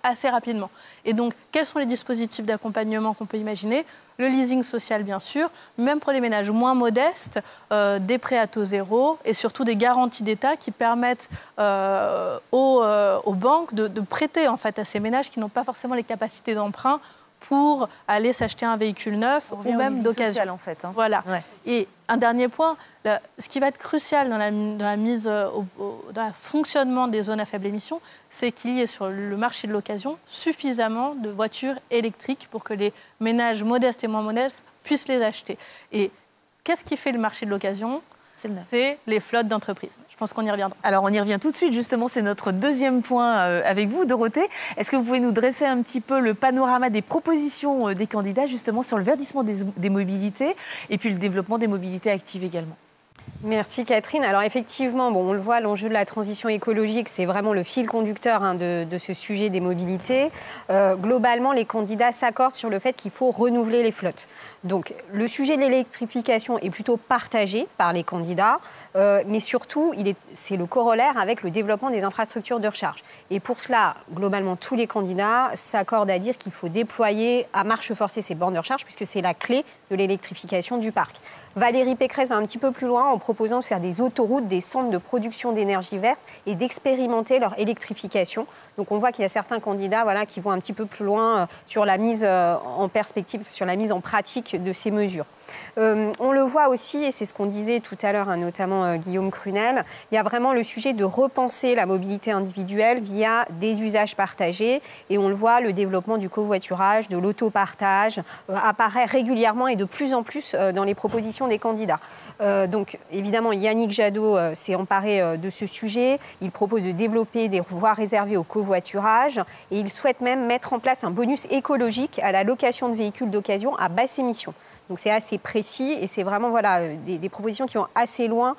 assez rapidement. Et donc, quels sont les dispositifs d'accompagnement qu'on peut imaginer? Le leasing social, bien sûr, même pour les ménages moins modestes, des prêts à taux zéro et surtout des garanties d'État qui permettent aux banques de prêter en fait, à ces ménages qui n'ont pas forcément les capacités d'emprunt pour aller s'acheter un véhicule neuf ou même d'occasion. En fait, hein. Voilà. Ouais. Et un dernier point, ce qui va être crucial dans la mise dans le fonctionnement des zones à faible émission, c'est qu'il y ait sur le marché de l'occasion suffisamment de voitures électriques pour que les ménages modestes et moins modestes puissent les acheter. Et qu'est-ce qui fait le marché de l'occasion ? C'est les flottes d'entreprises. Je pense qu'on y reviendra. Alors, on y revient tout de suite. Justement, c'est notre deuxième point avec vous, Dorothée. Est-ce que vous pouvez nous dresser un petit peu le panorama des propositions des candidats, justement, sur le verdissement des mobilités et puis le développement des mobilités actives également? Merci Catherine. Alors effectivement, on le voit, l'enjeu de la transition écologique, c'est vraiment le fil conducteur de ce sujet des mobilités. Globalement, les candidats s'accordent sur le fait qu'il faut renouveler les flottes. Donc le sujet de l'électrification est plutôt partagé par les candidats, mais surtout, c'est le corollaire avec le développement des infrastructures de recharge. Et pour cela, globalement, tous les candidats s'accordent à dire qu'il faut déployer à marche forcée ces bornes de recharge, puisque c'est la clé de l'électrification du parc. Valérie Pécresse va un petit peu plus loin en proposant de faire des autoroutes, des centres de production d'énergie verte et d'expérimenter leur électrification. Donc on voit qu'il y a certains candidats qui vont un petit peu plus loin sur la mise en perspective, sur la mise en pratique de ces mesures. On le voit aussi, et c'est ce qu'on disait tout à l'heure, notamment Guillaume Crunel, il y a vraiment le sujet de repenser la mobilité individuelle via des usages partagés. Et on le voit, le développement du covoiturage, de l'autopartage apparaît régulièrement et de plus en plus dans les propositions des candidats. Donc évidemment, Yannick Jadot s'est emparé de ce sujet. Il propose de développer des voies réservées au covoiturage et il souhaite même mettre en place un bonus écologique à la location de véhicules d'occasion à basse émission. Donc c'est assez précis et c'est vraiment des propositions qui vont assez loin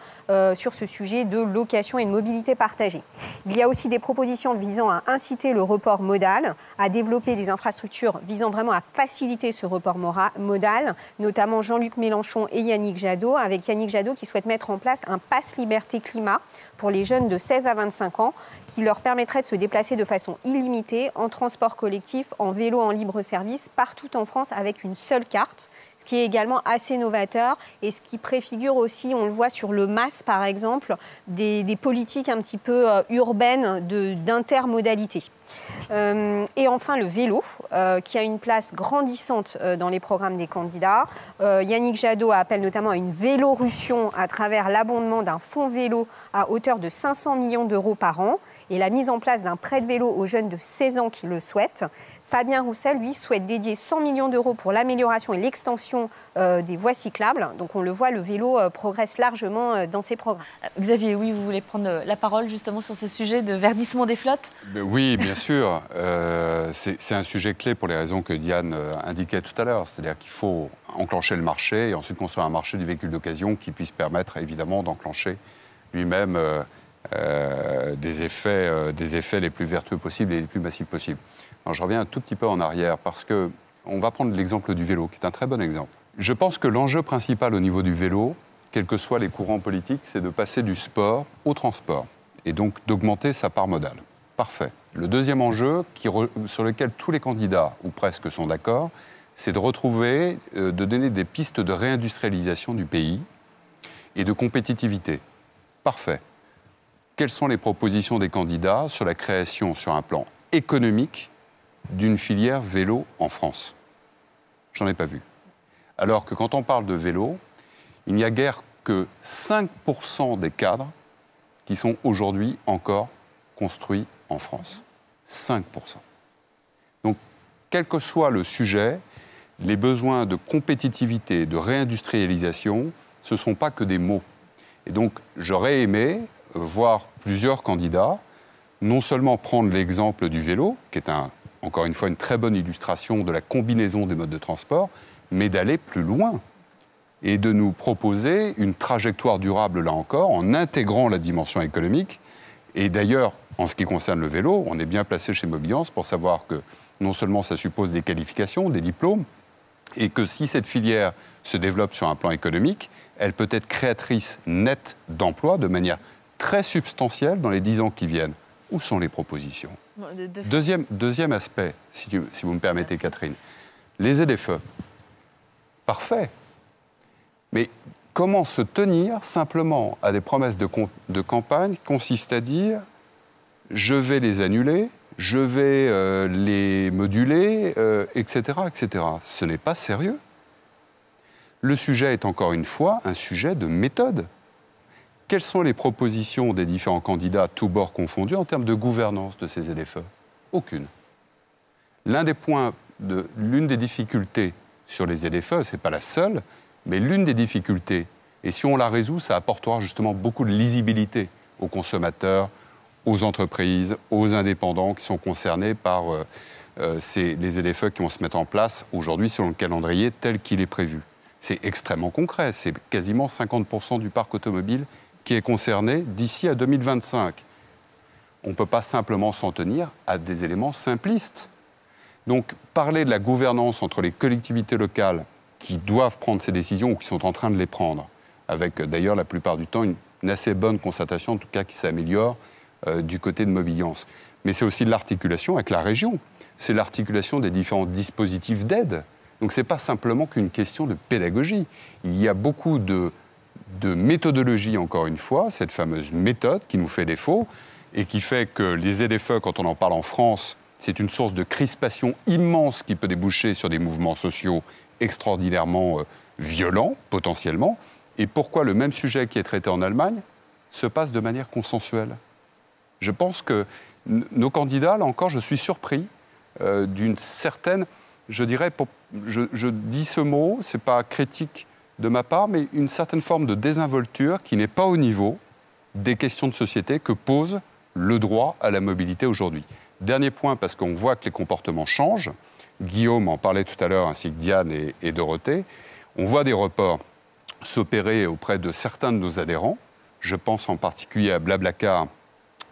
sur ce sujet de location et de mobilité partagée. Il y a aussi des propositions visant à inciter le report modal, à développer des infrastructures visant vraiment à faciliter ce report modal, notamment Jean-Luc Mélenchon et Yannick Jadot, avec Yannick Jadot qui souhaite mettre en place un pass liberté climat pour les jeunes de 16 à 25 ans qui leur permettrait de se déplacer de façon illimitée en transport collectif, en vélo, en libre service, partout en France avec une seule carte. Ce qui est également assez novateur et ce qui préfigure aussi, on le voit sur le MAS par exemple, des politiques un petit peu urbaines d'intermodalité. Et enfin le vélo, qui a une place grandissante dans les programmes des candidats. Yannick Jadot appelle notamment à une vélorussion à travers l'abondement d'un fonds vélo à hauteur de 500 millions d'euros par an et la mise en place d'un prêt de vélo aux jeunes de 16 ans qui le souhaitent. Fabien Roussel, lui, souhaite dédier 100 millions d'euros pour l'amélioration et l'extension des voies cyclables. Donc on le voit, le vélo progresse largement dans ces programmes. Xavier, oui, vous voulez prendre la parole justement sur ce sujet de verdissement des flottes ? Oui, bien sûr. C'est un sujet clé pour les raisons que Diane indiquait tout à l'heure. C'est-à-dire qu'il faut enclencher le marché et ensuite construire un marché du véhicule d'occasion qui puisse permettre évidemment d'enclencher lui-même des effets les plus vertueux possibles et les plus massifs possibles. Alors, je reviens un tout petit peu en arrière parce qu'on va prendre l'exemple du vélo, qui est un très bon exemple. Je pense que l'enjeu principal au niveau du vélo, quels que soient les courants politiques, c'est de passer du sport au transport et donc d'augmenter sa part modale. Parfait. Le deuxième enjeu, sur lequel tous les candidats, ou presque, sont d'accord, c'est de retrouver, de donner des pistes de réindustrialisation du pays et de compétitivité. Parfait. Quelles sont les propositions des candidats sur la création, sur un plan économique, d'une filière vélo en France? J'en ai pas vu. Alors que quand on parle de vélo, il n'y a guère que 5% des cadres qui sont aujourd'hui encore construits en France. 5%. Donc, quel que soit le sujet, les besoins de compétitivité, de réindustrialisation, ce ne sont pas que des mots. Et donc, j'aurais aimé voir plusieurs candidats, non seulement prendre l'exemple du vélo, qui est encore une fois une très bonne illustration de la combinaison des modes de transport, mais d'aller plus loin et de nous proposer une trajectoire durable, là encore, en intégrant la dimension économique. Et d'ailleurs, en ce qui concerne le vélo, on est bien placé chez Mobiliance pour savoir que non seulement ça suppose des qualifications, des diplômes, et que si cette filière se développe sur un plan économique, elle peut être créatrice nette d'emplois de manière très substantielle dans les 10 ans qui viennent. Où sont les propositions ? Deuxième aspect, si vous me permettez, merci. Catherine. Les ZFE, parfait. Mais comment se tenir simplement à des promesses de campagne qui consistent à dire « je vais les annuler », je vais les moduler, etc., etc. Ce n'est pas sérieux. Le sujet est encore une fois un sujet de méthode. Quelles sont les propositions des différents candidats, tous bords confondus, en termes de gouvernance de ces ZFE? Aucune. L'une des difficultés sur les ZFE, ce n'est pas la seule, mais l'une des difficultés, et si on la résout, ça apportera justement beaucoup de lisibilité aux consommateurs, aux entreprises, aux indépendants qui sont concernés par les ZFE qui vont se mettre en place aujourd'hui selon le calendrier tel qu'il est prévu. C'est extrêmement concret, c'est quasiment 50% du parc automobile qui est concerné d'ici à 2025. On ne peut pas simplement s'en tenir à des éléments simplistes. Donc, parler de la gouvernance entre les collectivités locales qui doivent prendre ces décisions ou qui sont en train de les prendre, avec d'ailleurs la plupart du temps une assez bonne constatation, en tout cas qui s'améliore du côté de Mobiliance. Mais c'est aussi de l'articulation avec la région. C'est l'articulation des différents dispositifs d'aide. Donc ce n'est pas simplement qu'une question de pédagogie. Il y a beaucoup de méthodologie, encore une fois, cette fameuse méthode qui nous fait défaut et qui fait que les ZFE, quand on en parle en France, c'est une source de crispation immense qui peut déboucher sur des mouvements sociaux extraordinairement violents, potentiellement. Et pourquoi le même sujet qui est traité en Allemagne se passe de manière consensuelle? Je pense que nos candidats, là encore, je suis surpris d'une certaine, je dirais, je dis ce mot, ce n'est pas critique de ma part, mais une certaine forme de désinvolture qui n'est pas au niveau des questions de société que pose le droit à la mobilité aujourd'hui. Dernier point, parce qu'on voit que les comportements changent. Guillaume en parlait tout à l'heure, ainsi que Diane et Dorothée. On voit des reports s'opérer auprès de certains de nos adhérents. Je pense en particulier à Blablacar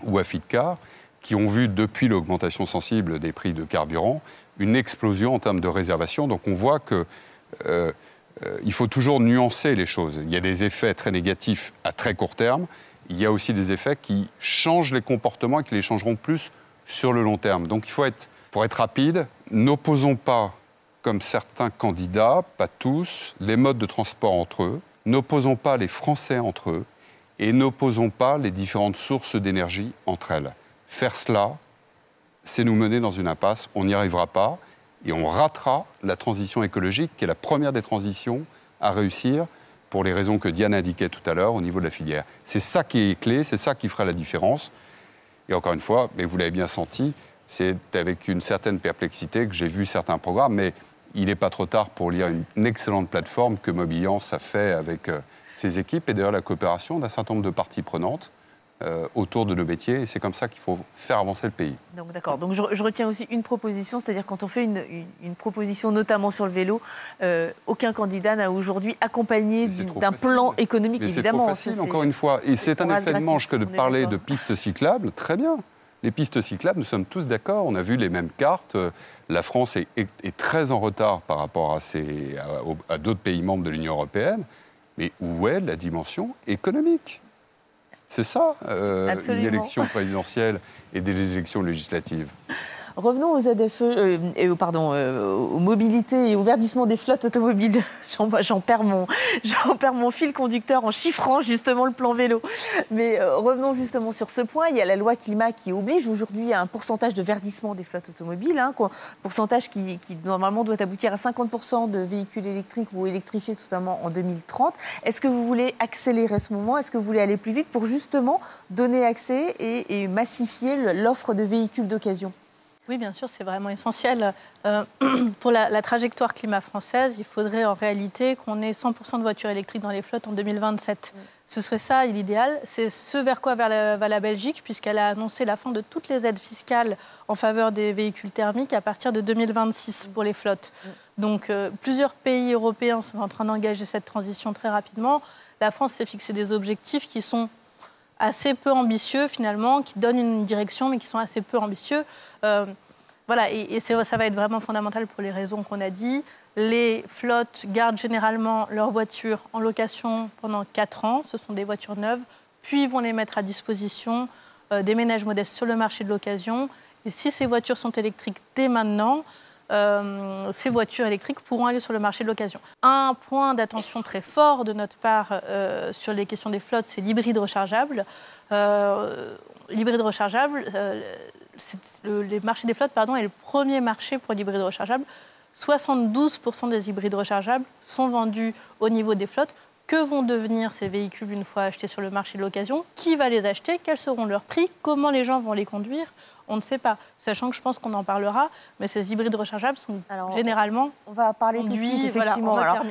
ou à Fitcar, qui ont vu, depuis l'augmentation sensible des prix de carburant, une explosion en termes de réservation. Donc on voit qu'il faut toujours nuancer les choses. Il y a des effets très négatifs à très court terme. Il y a aussi des effets qui changent les comportements et qui les changeront plus sur le long terme. Donc il faut pour être rapide, n'opposons pas, comme certains candidats, pas tous, les modes de transport entre eux, n'opposons pas les Français entre eux, et n'opposons pas les différentes sources d'énergie entre elles. Faire cela, c'est nous mener dans une impasse, on n'y arrivera pas, et on ratera la transition écologique, qui est la première des transitions à réussir, pour les raisons que Diane indiquait tout à l'heure au niveau de la filière. C'est ça qui est clé, c'est ça qui fera la différence. Et encore une fois, mais vous l'avez bien senti, c'est avec une certaine perplexité que j'ai vu certains programmes, mais il n'est pas trop tard pour lire une excellente plateforme que Mobiliance a fait avec ses équipes, et d'ailleurs la coopération d'un certain nombre de parties prenantes autour de nos métiers, et c'est comme ça qu'il faut faire avancer le pays. Donc d'accord, donc je retiens aussi une proposition, c'est-à-dire quand on fait une proposition notamment sur le vélo, aucun candidat n'a aujourd'hui accompagné d'un plan économique, mais évidemment. C'est trop facile, encore une fois, et c'est un effet de manche que de parler de pistes cyclables, très bien. Les pistes cyclables, nous sommes tous d'accord, on a vu les mêmes cartes, la France est très en retard par rapport à d'autres pays membres de l'Union européenne, mais où est la dimension économique ? C'est ça, une élection présidentielle et des élections législatives. Revenons aux ZFE, aux mobilités et au verdissement des flottes automobiles. J'en perds mon fil conducteur en chiffrant justement le plan vélo. Mais revenons justement sur ce point. Il y a la loi climat qui oblige aujourd'hui à un pourcentage de verdissement des flottes automobiles, pourcentage qui normalement doit aboutir à 50% de véhicules électriques ou électrifiés totalement en 2030. Est-ce que vous voulez accélérer ce moment? Est-ce que vous voulez aller plus vite pour justement donner accès et massifier l'offre de véhicules d'occasion? Oui, bien sûr, c'est vraiment essentiel. Pour la trajectoire climat française, il faudrait en réalité qu'on ait 100% de voitures électriques dans les flottes en 2027. Ce serait ça l'idéal. C'est ce vers quoi va la Belgique, puisqu'elle a annoncé la fin de toutes les aides fiscales en faveur des véhicules thermiques à partir de 2026 pour les flottes. Donc, plusieurs pays européens sont en train d'engager cette transition très rapidement. La France s'est fixé des objectifs qui sont assez peu ambitieux finalement, qui donnent une direction mais qui sont assez peu ambitieux. Voilà, et ça va être vraiment fondamental pour les raisons qu'on a dit. Les flottes gardent généralement leurs voitures en location pendant 4 ans, ce sont des voitures neuves, puis vont les mettre à disposition des ménages modestes sur le marché de l'occasion. Et si ces voitures sont électriques dès maintenant, ces voitures électriques pourront aller sur le marché de l'occasion. Un point d'attention très fort de notre part sur les questions des flottes, c'est l'hybride rechargeable. L'hybride rechargeable, le marché des flottes est le premier marché pour l'hybride rechargeable. 72% des hybrides rechargeables sont vendus au niveau des flottes. Que vont devenir ces véhicules une fois achetés sur le marché de l'occasion? Qui va les acheter? Quels seront leurs prix? Comment les gens vont les conduire? On ne sait pas, sachant que je pense qu'on en parlera, mais ces hybrides rechargeables sont généralement on va parler tout de suite, effectivement. Voilà,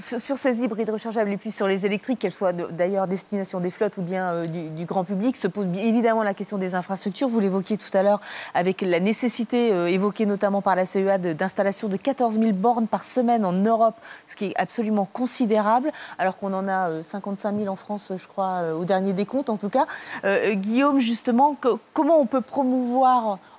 sur ces hybrides rechargeables et puis sur les électriques, qu'elles soient d'ailleurs destination des flottes ou bien du grand public, se pose évidemment la question des infrastructures. Vous l'évoquiez tout à l'heure avec la nécessité évoquée notamment par la CEA d'installation de 14 000 bornes par semaine en Europe, ce qui est absolument considérable, alors qu'on en a 55 000 en France, je crois, au dernier décompte en tout cas. Guillaume, justement, comment on peut promouvoir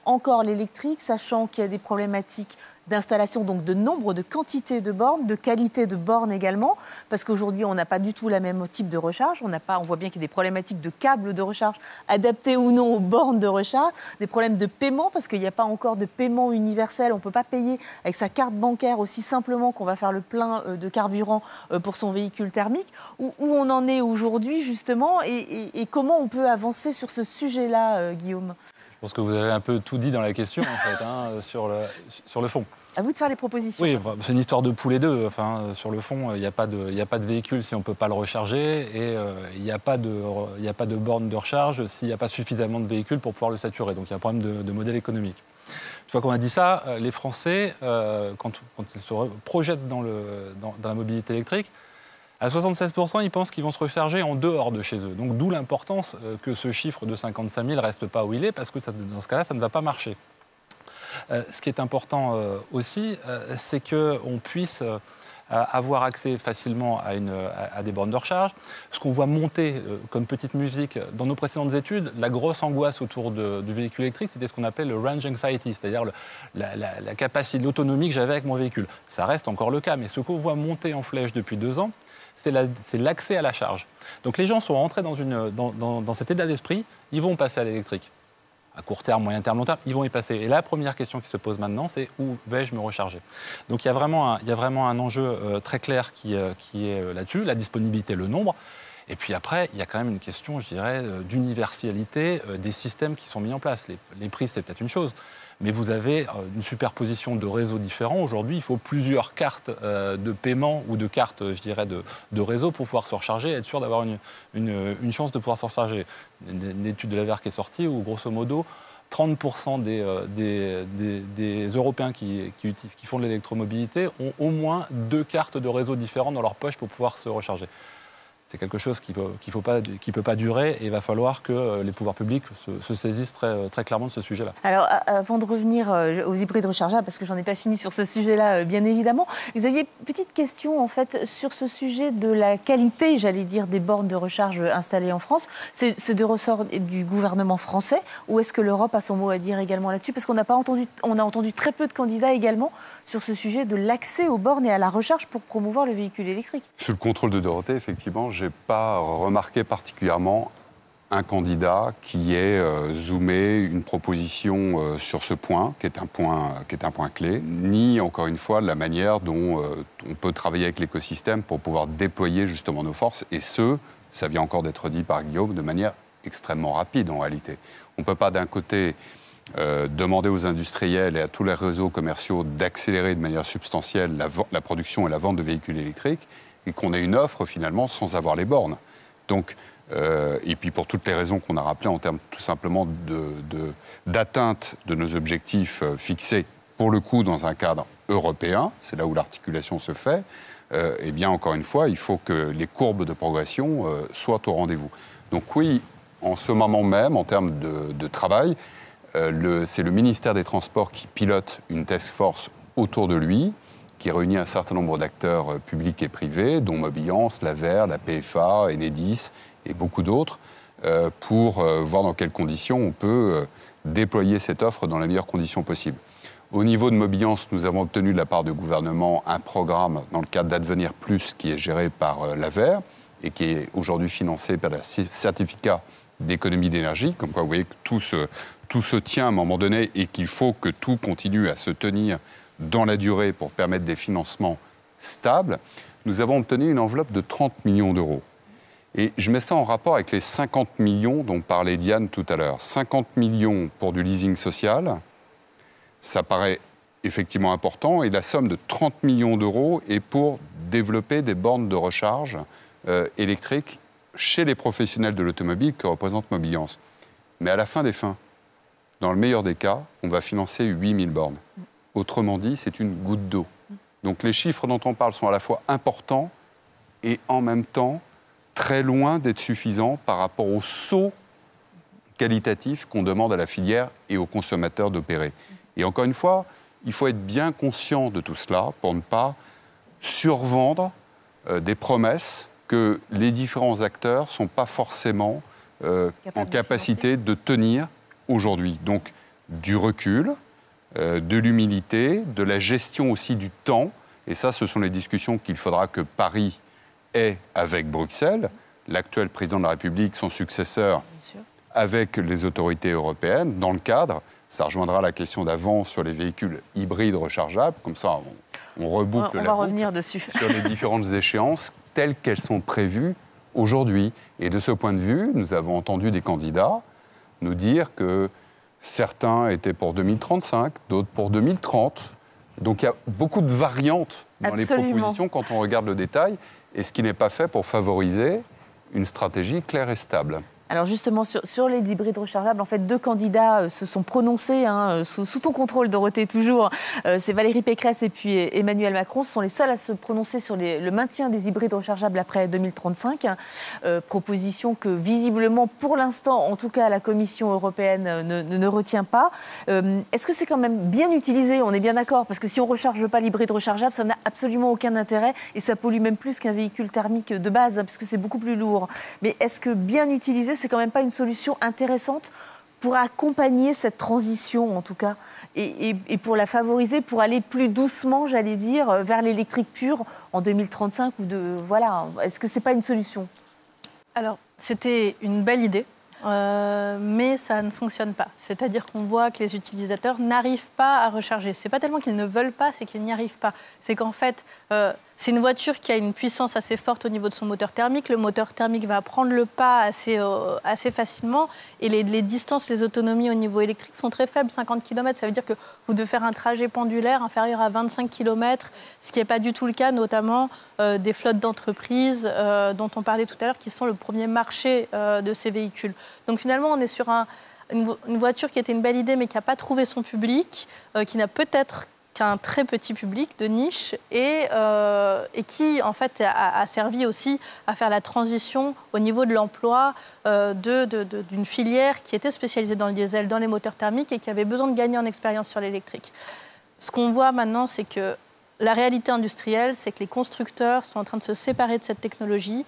encore l'électrique, sachant qu'il y a des problématiques d'installation, donc de nombre, de quantité de bornes, de qualité de bornes également, parce qu'aujourd'hui, on n'a pas du tout la même type de recharge. On voit bien qu'il y a des problématiques de câbles de recharge adaptés ou non aux bornes de recharge, des problèmes de paiement, parce qu'il n'y a pas encore de paiement universel. On ne peut pas payer avec sa carte bancaire aussi simplement qu'on va faire le plein de carburant pour son véhicule thermique. Où on en est aujourd'hui, justement, et comment on peut avancer sur ce sujet-là, Guillaume ? Je pense que vous avez un peu tout dit dans la question, en fait, sur le fond. À vous de faire les propositions. Oui, c'est une histoire de poule et d'œuf. Enfin, sur le fond, il n'y a pas de véhicule si on ne peut pas le recharger et il n'y a pas de borne de recharge s'il n'y a pas suffisamment de véhicules pour pouvoir le saturer. Donc il y a un problème de modèle économique. Une fois qu'on a dit ça, les Français, quand ils se projettent dans la mobilité électrique, à 76%, ils pensent qu'ils vont se recharger en dehors de chez eux. Donc d'où l'importance que ce chiffre de 55 000 ne reste pas où il est, parce que dans ce cas-là, ça ne va pas marcher. Ce qui est important aussi, c'est qu'on puisse avoir accès facilement à des bornes de recharge. Ce qu'on voit monter comme petite musique dans nos précédentes études, la grosse angoisse autour du véhicule électrique, c'était ce qu'on appelle le range anxiety, c'est-à-dire la capacité, l'autonomie que j'avais avec mon véhicule. Ça reste encore le cas, mais ce qu'on voit monter en flèche depuis 2 ans, c'est l'accès à la charge. Donc les gens sont rentrés dans cet état d'esprit, ils vont passer à l'électrique. À court terme, moyen terme, long terme, ils vont y passer. Et la première question qui se pose maintenant, c'est où vais-je me recharger? Donc il y a vraiment un enjeu très clair qui est là-dessus, la disponibilité, le nombre. Et puis après, il y a quand même une question, je dirais, d'universalité des systèmes qui sont mis en place. Les prix, c'est peut-être une chose, mais vous avez une superposition de réseaux différents. Aujourd'hui, il faut plusieurs cartes de paiement ou de cartes, je dirais, de réseau pour pouvoir se recharger et être sûr d'avoir une chance de pouvoir se recharger. Une étude de l'AVER qui est sortie où, grosso modo, 30% des Européens qui font de l'électromobilité ont au moins 2 cartes de réseau différentes dans leur poche pour pouvoir se recharger. C'est quelque chose qui ne peut pas durer et il va falloir que les pouvoirs publics se saisissent très, très clairement de ce sujet-là. Alors, avant de revenir aux hybrides rechargeables, parce que j'en ai pas fini sur ce sujet-là, bien évidemment, Xavier, petite question en fait sur ce sujet de la qualité, j'allais dire, des bornes de recharge installées en France. C'est de ressort du gouvernement français ou est-ce que l'Europe a son mot à dire également là-dessus? Parce qu'on a entendu très peu de candidats également sur ce sujet de l'accès aux bornes et à la recharge pour promouvoir le véhicule électrique. Sous le contrôle de Dorothée, effectivement, je n'ai pas remarqué particulièrement un candidat qui ait zoomé une proposition sur ce point, qui est un point clé, ni, encore une fois, la manière dont on peut travailler avec l'écosystème pour pouvoir déployer justement nos forces, et ça vient encore d'être dit par Guillaume, de manière extrêmement rapide en réalité. On ne peut pas d'un côté demander aux industriels et à tous les réseaux commerciaux d'accélérer de manière substantielle la production et la vente de véhicules électriques, et qu'on ait une offre finalement sans avoir les bornes. Donc, et puis pour toutes les raisons qu'on a rappelées en termes tout simplement d'atteinte de nos objectifs fixés, pour le coup dans un cadre européen, c'est là où l'articulation se fait, eh bien encore une fois, il faut que les courbes de progression soient au rendez-vous. Donc oui, en ce moment même, en termes de travail, c'est le ministère des Transports qui pilote une task force autour de lui, qui réunit un certain nombre d'acteurs publics et privés, dont Mobiliance, l'AVER, la PFA, Enedis et beaucoup d'autres, pour voir dans quelles conditions on peut déployer cette offre dans les meilleures conditions possibles. Au niveau de Mobiliance, nous avons obtenu de la part du gouvernement un programme dans le cadre d'Advenir Plus qui est géré par l'AVER et qui est aujourd'hui financé par le certificat d'économie d'énergie, comme quoi vous voyez que tout tout se tient à un moment donné et qu'il faut que tout continue à se tenir dans la durée pour permettre des financements stables, nous avons obtenu une enveloppe de 30 millions d'euros. Et je mets ça en rapport avec les 50 millions dont parlait Diane tout à l'heure. 50 millions pour du leasing social, ça paraît effectivement important. Et la somme de 30 millions d'euros est pour développer des bornes de recharge électriques chez les professionnels de l'automobile que représente Mobiliance. Mais à la fin des fins, dans le meilleur des cas, on va financer 8000 bornes. Autrement dit, c'est une goutte d'eau. Donc les chiffres dont on parle sont à la fois importants et en même temps très loin d'être suffisants par rapport au saut qualitatif qu'on demande à la filière et aux consommateurs d'opérer. Et encore une fois, il faut être bien conscient de tout cela pour ne pas survendre des promesses que les différents acteurs ne sont pas forcément en capacité de tenir aujourd'hui. Donc du recul, de l'humilité, de la gestion aussi du temps. Et ça, ce sont les discussions qu'il faudra que Paris ait avec Bruxelles, l'actuel président de la République, son successeur, avec les autorités européennes, dans le cadre. Ça rejoindra la question d'avant sur les véhicules hybrides rechargeables. Comme ça, on reboucle la boucle revenir dessus. Sur les différentes échéances telles qu'elles sont prévues aujourd'hui. Et de ce point de vue, nous avons entendu des candidats nous dire que certains étaient pour 2035, d'autres pour 2030. Donc il y a beaucoup de variantes dans les propositions quand on regarde le détail, et ce qui n'est pas fait pour favoriser une stratégie claire et stable. Alors justement, sur les hybrides rechargeables, en fait, 2 candidats se sont prononcés, sous ton contrôle, Dorothée, toujours. C'est Valérie Pécresse et puis Emmanuel Macron. Ce sont les seuls à se prononcer sur le maintien des hybrides rechargeables après 2035. Proposition que, visiblement, pour l'instant, en tout cas, la Commission européenne ne retient pas. Est-ce que c'est quand même bien utilisé? On est bien d'accord? Parce que si on ne recharge pas l'hybride rechargeable, ça n'a absolument aucun intérêt et ça pollue même plus qu'un véhicule thermique de base, puisque c'est beaucoup plus lourd. Mais est-ce que bien utilisé, c'est quand même pas une solution intéressante pour accompagner cette transition, en tout cas, et pour la favoriser, pour aller plus doucement, j'allais dire, vers l'électrique pure en 2035 ou voilà. Est-ce que c'est pas une solution? Alors, c'était une belle idée. Mais ça ne fonctionne pas. C'est-à-dire qu'on voit que les utilisateurs n'arrivent pas à recharger. C'est pas tellement qu'ils ne veulent pas, c'est qu'ils n'y arrivent pas. C'est qu'en fait, c'est une voiture qui a une puissance assez forte au niveau de son moteur thermique. Le moteur thermique va prendre le pas assez facilement. Et les distances, les autonomies au niveau électrique sont très faibles, 50 km. Ça veut dire que vous devez faire un trajet pendulaire inférieur à 25 km, ce qui n'est pas du tout le cas, notamment des flottes d'entreprises dont on parlait tout à l'heure, qui sont le premier marché de ces véhicules. Donc finalement, on est sur une voiture qui était une belle idée, mais qui n'a pas trouvé son public, qui n'a peut-être qu'un très petit public de niche et qui, en fait, a servi aussi à faire la transition au niveau de l'emploi d'une filière qui était spécialisée dans le diesel, dans les moteurs thermiques et qui avait besoin de gagner en expérience sur l'électrique. Ce qu'on voit maintenant, c'est que la réalité industrielle, c'est que les constructeurs sont en train de se séparer de cette technologie,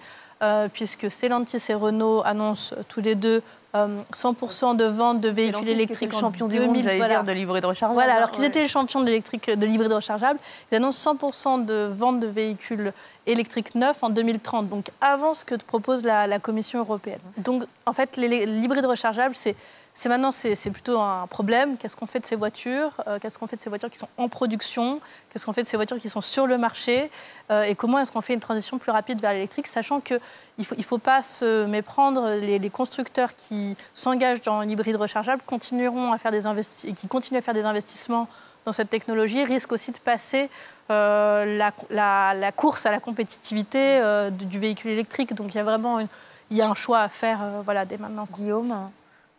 puisque Stellantis et Renault annoncent tous les deux 100% de vente de véhicules électriques en champion du monde, j'allais dire, de l'hybride rechargeable. Voilà, alors qu'ils étaient les champions de l'hybride rechargeable, ils annoncent 100% de vente de véhicules électriques neufs en 2030, donc avant ce que propose la Commission européenne. Donc, en fait, l'hybride rechargeable, c'est plutôt un problème. Qu'est-ce qu'on fait de ces voitures? Qu'est-ce qu'on fait de ces voitures qui sont en production? Qu'est-ce qu'on fait de ces voitures qui sont sur le marché? Et comment est-ce qu'on fait une transition plus rapide vers l'électrique, sachant qu'il ne faut pas se méprendre. Les constructeurs qui s'engagent dans l'hybride rechargeable qui continuent à faire des investissements dans cette technologie risquent aussi de passer la course à la compétitivité du véhicule électrique. Donc il y a un choix à faire dès maintenant. Guillaume,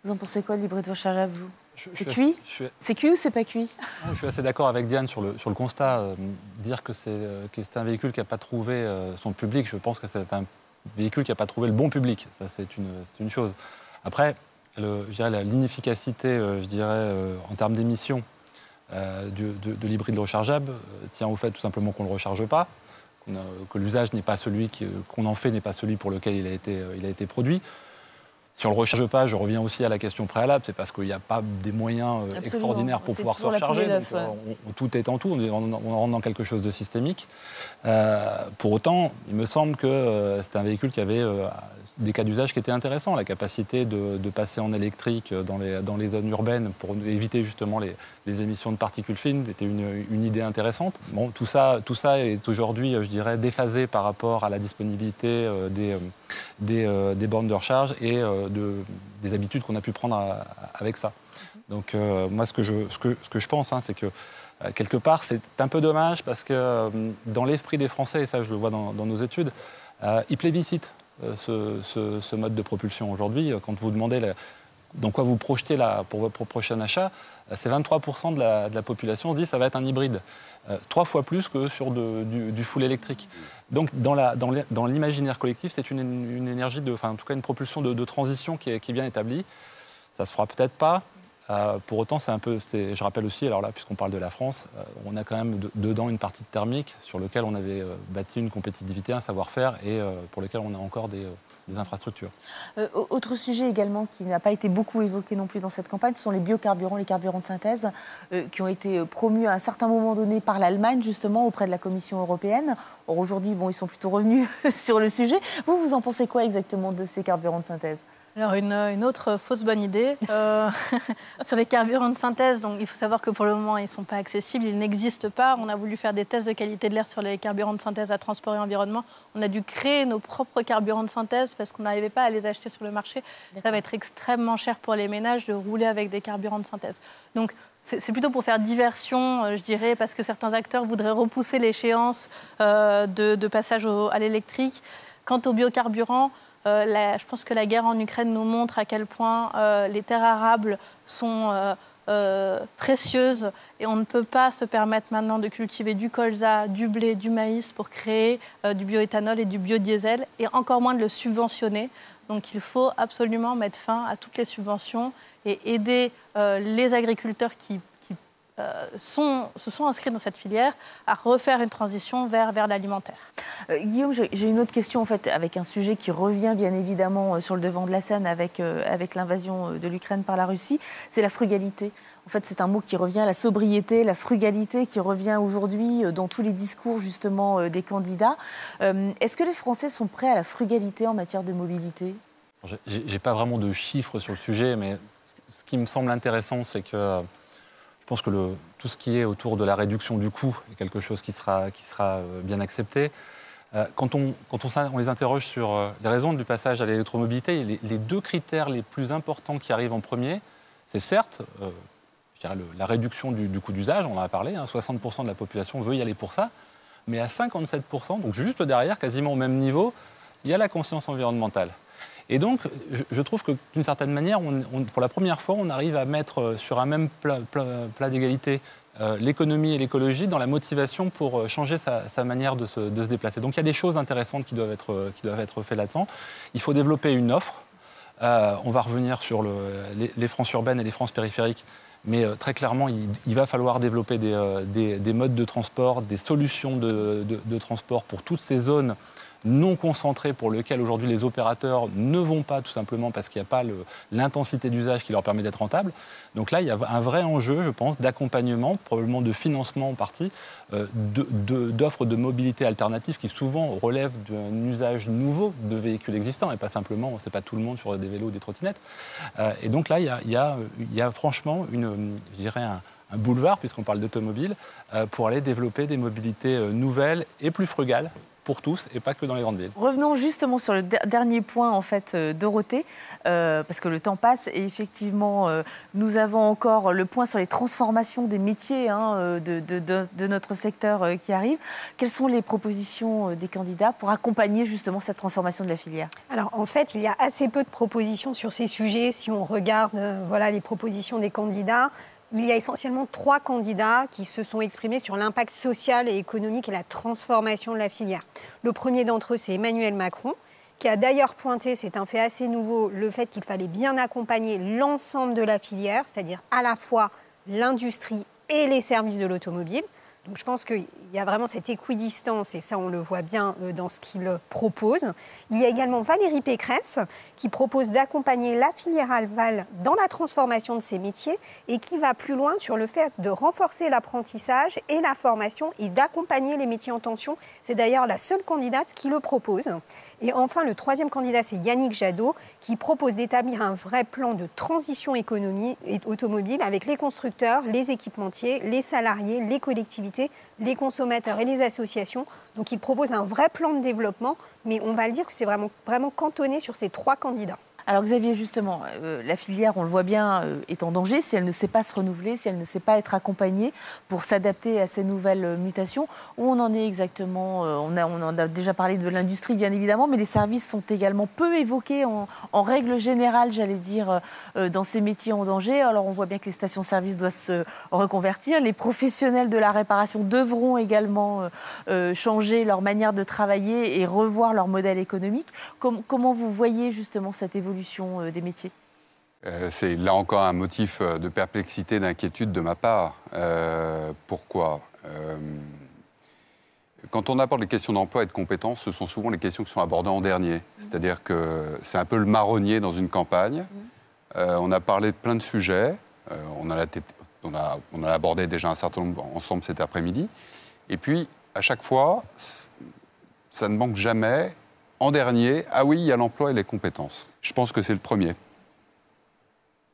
vous en pensez quoi de l'hybride rechargeable, vous? C'est cuit? C'est cuit ou c'est pas cuit? Je suis assez d'accord avec Diane sur le constat. Dire que c'est un véhicule qui n'a pas trouvé son public, je pense que c'est un véhicule qui n'a pas trouvé le bon public. Ça, c'est une chose. Après, l'inefficacité, en termes d'émissions de l'hybride rechargeable tient au fait tout simplement qu'on ne le recharge pas, que l'usage n'est pas celui qu'on en fait, n'est pas celui pour lequel il a été produit. Si on ne le recharge pas, je reviens aussi à la question préalable, c'est parce qu'il n'y a pas des moyens extraordinaires pour pouvoir se recharger. Donc, tout est en tout, on rentre dans quelque chose de systémique. Pour autant, il me semble que c'est un véhicule qui avait des cas d'usage qui étaient intéressants. La capacité de passer en électrique dans les zones urbaines pour éviter justement les émissions de particules fines était une idée intéressante. Bon, tout ça est aujourd'hui, je dirais, déphasé par rapport à la disponibilité des bornes de recharge et des habitudes qu'on a pu prendre avec ça. Donc moi, ce que je pense, c'est que quelque part, c'est un peu dommage parce que dans l'esprit des Français, et ça je le vois dans nos études, ils plébiscitent ce mode de propulsion. Aujourd'hui, quand vous demandez dans quoi vous projetez pour votre prochain achat, c'est 23% de la population dit que ça va être un hybride. 3 fois plus que sur du full électrique. Donc dans l'imaginaire collectif, c'est une énergie, en tout cas une propulsion de transition qui est bien établie. Ça ne se fera peut-être pas. Pour autant, je rappelle aussi, alors là, puisqu'on parle de la France, on a quand même dedans une partie de thermique sur lequel on avait bâti une compétitivité, un savoir-faire et pour lequel on a encore des infrastructures. Autre sujet également qui n'a pas été beaucoup évoqué non plus dans cette campagne, ce sont les biocarburants, les carburants de synthèse, qui ont été promus à un certain moment donné par l'Allemagne, justement, auprès de la Commission européenne. Or, aujourd'hui, ils sont plutôt revenus sur le sujet. Vous en pensez quoi exactement de ces carburants de synthèse ? Alors, une autre fausse bonne idée. Sur les carburants de synthèse, donc, il faut savoir que pour le moment, ils ne sont pas accessibles, ils n'existent pas. On a voulu faire des tests de qualité de l'air sur les carburants de synthèse à transport et environnement. On a dû créer nos propres carburants de synthèse parce qu'on n'arrivait pas à les acheter sur le marché. Ça va être extrêmement cher pour les ménages de rouler avec des carburants de synthèse. Donc, c'est plutôt pour faire diversion, je dirais, parce que certains acteurs voudraient repousser l'échéance de passage à l'électrique. Quant aux biocarburants, je pense que la guerre en Ukraine nous montre à quel point les terres arables sont précieuses et on ne peut pas se permettre maintenant de cultiver du colza, du blé, du maïs pour créer du bioéthanol et du biodiesel et encore moins de le subventionner. Donc il faut absolument mettre fin à toutes les subventions et aider les agriculteurs qui se sont inscrits dans cette filière à refaire une transition vers l'alimentaire. Guillaume, j'ai une autre question en fait, avec un sujet qui revient bien évidemment sur le devant de la scène avec l'invasion de l'Ukraine par la Russie, c'est la frugalité. En fait, c'est un mot qui revient, la sobriété, la frugalité qui revient aujourd'hui dans tous les discours justement des candidats. Est-ce que les Français sont prêts à la frugalité en matière de mobilité ? J'ai pas vraiment de chiffres sur le sujet, mais ce qui me semble intéressant, c'est que je pense que tout ce qui est autour de la réduction du coût est quelque chose qui sera bien accepté. Quand on les interroge sur les raisons du passage à l'électromobilité, les 2 critères les plus importants qui arrivent en premier, c'est certes je dirais la réduction du coût d'usage, on en a parlé, 60% de la population veut y aller pour ça, mais à 57%, donc juste derrière, quasiment au même niveau, il y a la conscience environnementale. Et donc, je trouve que d'une certaine manière, pour la première fois, on arrive à mettre sur un même plat d'égalité l'économie et l'écologie dans la motivation pour changer sa manière de se déplacer. Donc il y a des choses intéressantes qui doivent être faites là-dedans. Il faut développer une offre. On va revenir sur les frances urbaines et les frances périphériques. Mais très clairement, il va falloir développer des modes de transport, des solutions de transport pour toutes ces zones non concentrés pour lesquels aujourd'hui les opérateurs ne vont pas tout simplement parce qu'il n'y a pas l'intensité d'usage qui leur permet d'être rentable. Donc là, il y a un vrai enjeu, je pense, d'accompagnement, probablement de financement en partie, d'offres de mobilité alternatives qui souvent relèvent d'un usage nouveau de véhicules existants et pas simplement, c'est pas tout le monde sur des vélos ou des trottinettes. Et donc là, il y a franchement je dirais un boulevard, puisqu'on parle d'automobile, pour aller développer des mobilités nouvelles et plus frugales pour tous et pas que dans les grandes villes. Revenons justement sur le dernier point en fait, Dorothée, parce que le temps passe et effectivement nous avons encore le point sur les transformations des métiers de notre secteur qui arrive. Quelles sont les propositions des candidats pour accompagner justement cette transformation de la filière ? Alors en fait, il y a assez peu de propositions sur ces sujets. Si on regarde les propositions des candidats, il y a essentiellement 3 candidats qui se sont exprimés sur l'impact social et économique et la transformation de la filière. Le premier d'entre eux, c'est Emmanuel Macron, qui a d'ailleurs pointé, c'est un fait assez nouveau, le fait qu'il fallait bien accompagner l'ensemble de la filière, c'est-à-dire à la fois l'industrie et les services de l'automobile. Donc je pense qu'il y a vraiment cette équidistance, et ça on le voit bien dans ce qu'il propose. Il y a également Valérie Pécresse qui propose d'accompagner la filière aval dans la transformation de ses métiers et qui va plus loin sur le fait de renforcer l'apprentissage et la formation et d'accompagner les métiers en tension. C'est d'ailleurs la seule candidate qui le propose. Et enfin, le troisième candidat, c'est Yannick Jadot qui propose d'établir un vrai plan de transition économique et automobile avec les constructeurs, les équipementiers, les salariés, les collectivités, les consommateurs et les associations. Donc il propose un vrai plan de développement, mais on va le dire que c'est vraiment cantonné sur ces 3 candidats. Alors Xavier, justement, la filière, on le voit bien, est en danger si elle ne sait pas se renouveler, si elle ne sait pas être accompagnée pour s'adapter à ces nouvelles mutations. Où on en est exactement? On en a déjà parlé de l'industrie, bien évidemment, mais les services sont également peu évoqués en règle générale, j'allais dire, dans ces métiers en danger. Alors on voit bien que les stations-service doivent se reconvertir. Les professionnels de la réparation devront également changer leur manière de travailler et revoir leur modèle économique. Comment vous voyez justement cette évolution des métiers? C'est là encore un motif de perplexité, d'inquiétude de ma part. Pourquoi? Quand on aborde les questions d'emploi et de compétences, ce sont souvent les questions qui sont abordées en dernier. C'est-à-dire que c'est un peu le marronnier dans une campagne. On a parlé de plein de sujets. On a abordé déjà un certain nombre ensemble cet après-midi. Et puis, à chaque fois, ça ne manque jamais. En dernier, ah oui, il y a l'emploi et les compétences. Je pense que c'est le premier.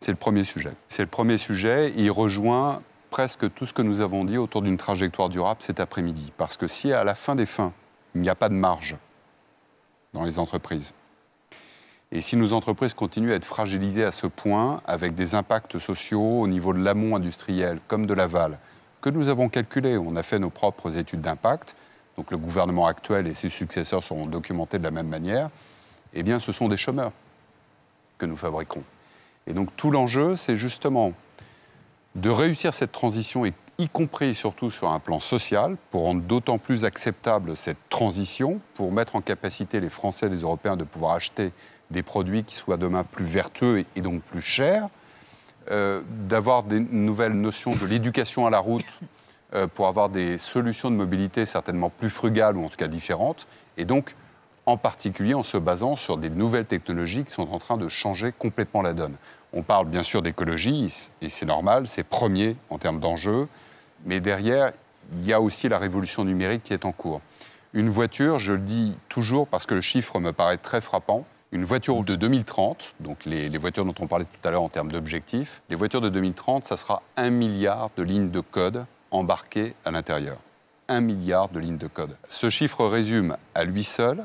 C'est le premier sujet. C'est le premier sujet. Il rejoint presque tout ce que nous avons dit autour d'une trajectoire durable cet après-midi. Parce que si à la fin des fins, il n'y a pas de marge dans les entreprises, et si nos entreprises continuent à être fragilisées à ce point, avec des impacts sociaux au niveau de l'amont industriel comme de l'aval, que nous avons calculés, on a fait nos propres études d'impact, donc le gouvernement actuel et ses successeurs seront documentés de la même manière, eh bien ce sont des chômeurs que nous fabriquons. Et donc tout l'enjeu, c'est justement de réussir cette transition, y compris surtout sur un plan social, pour rendre d'autant plus acceptable cette transition, pour mettre en capacité les Français et les Européens de pouvoir acheter des produits qui soient demain plus vertueux et donc plus chers, d'avoir des nouvelles notions de l'éducation à la route, pour avoir des solutions de mobilité certainement plus frugales ou en tout cas différentes, et donc en particulier en se basant sur des nouvelles technologies qui sont en train de changer complètement la donne. On parle bien sûr d'écologie, et c'est normal, c'est premier en termes d'enjeux, mais derrière, il y a aussi la révolution numérique qui est en cours. Une voiture, je le dis toujours parce que le chiffre me paraît très frappant, une voiture de 2030, donc les voitures dont on parlait tout à l'heure en termes d'objectifs, les voitures de 2030, ça sera 1 milliard de lignes de code embarquées à l'intérieur. 1 milliard de lignes de code. Ce chiffre résume à lui seul,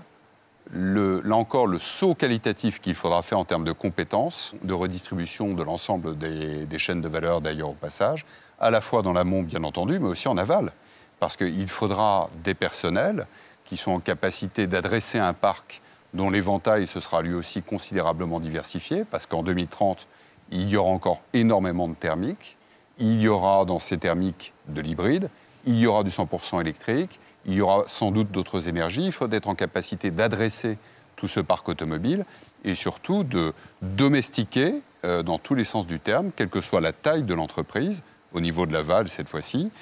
là encore, le saut qualitatif qu'il faudra faire en termes de compétences, de redistribution de l'ensemble des chaînes de valeur d'ailleurs au passage, à la fois dans l'amont bien entendu, mais aussi en aval. Parce qu'il faudra des personnels qui sont en capacité d'adresser un parc dont l'éventail se sera lui aussi considérablement diversifié, parce qu'en 2030, il y aura encore énormément de thermiques, il y aura dans ces thermiques de l'hybride, il y aura du 100% électrique, il y aura sans doute d'autres énergies, il faut être en capacité d'adresser tout ce parc automobile et surtout de domestiquer, dans tous les sens du terme, quelle que soit la taille de l'entreprise, au niveau de l'aval cette fois-ci,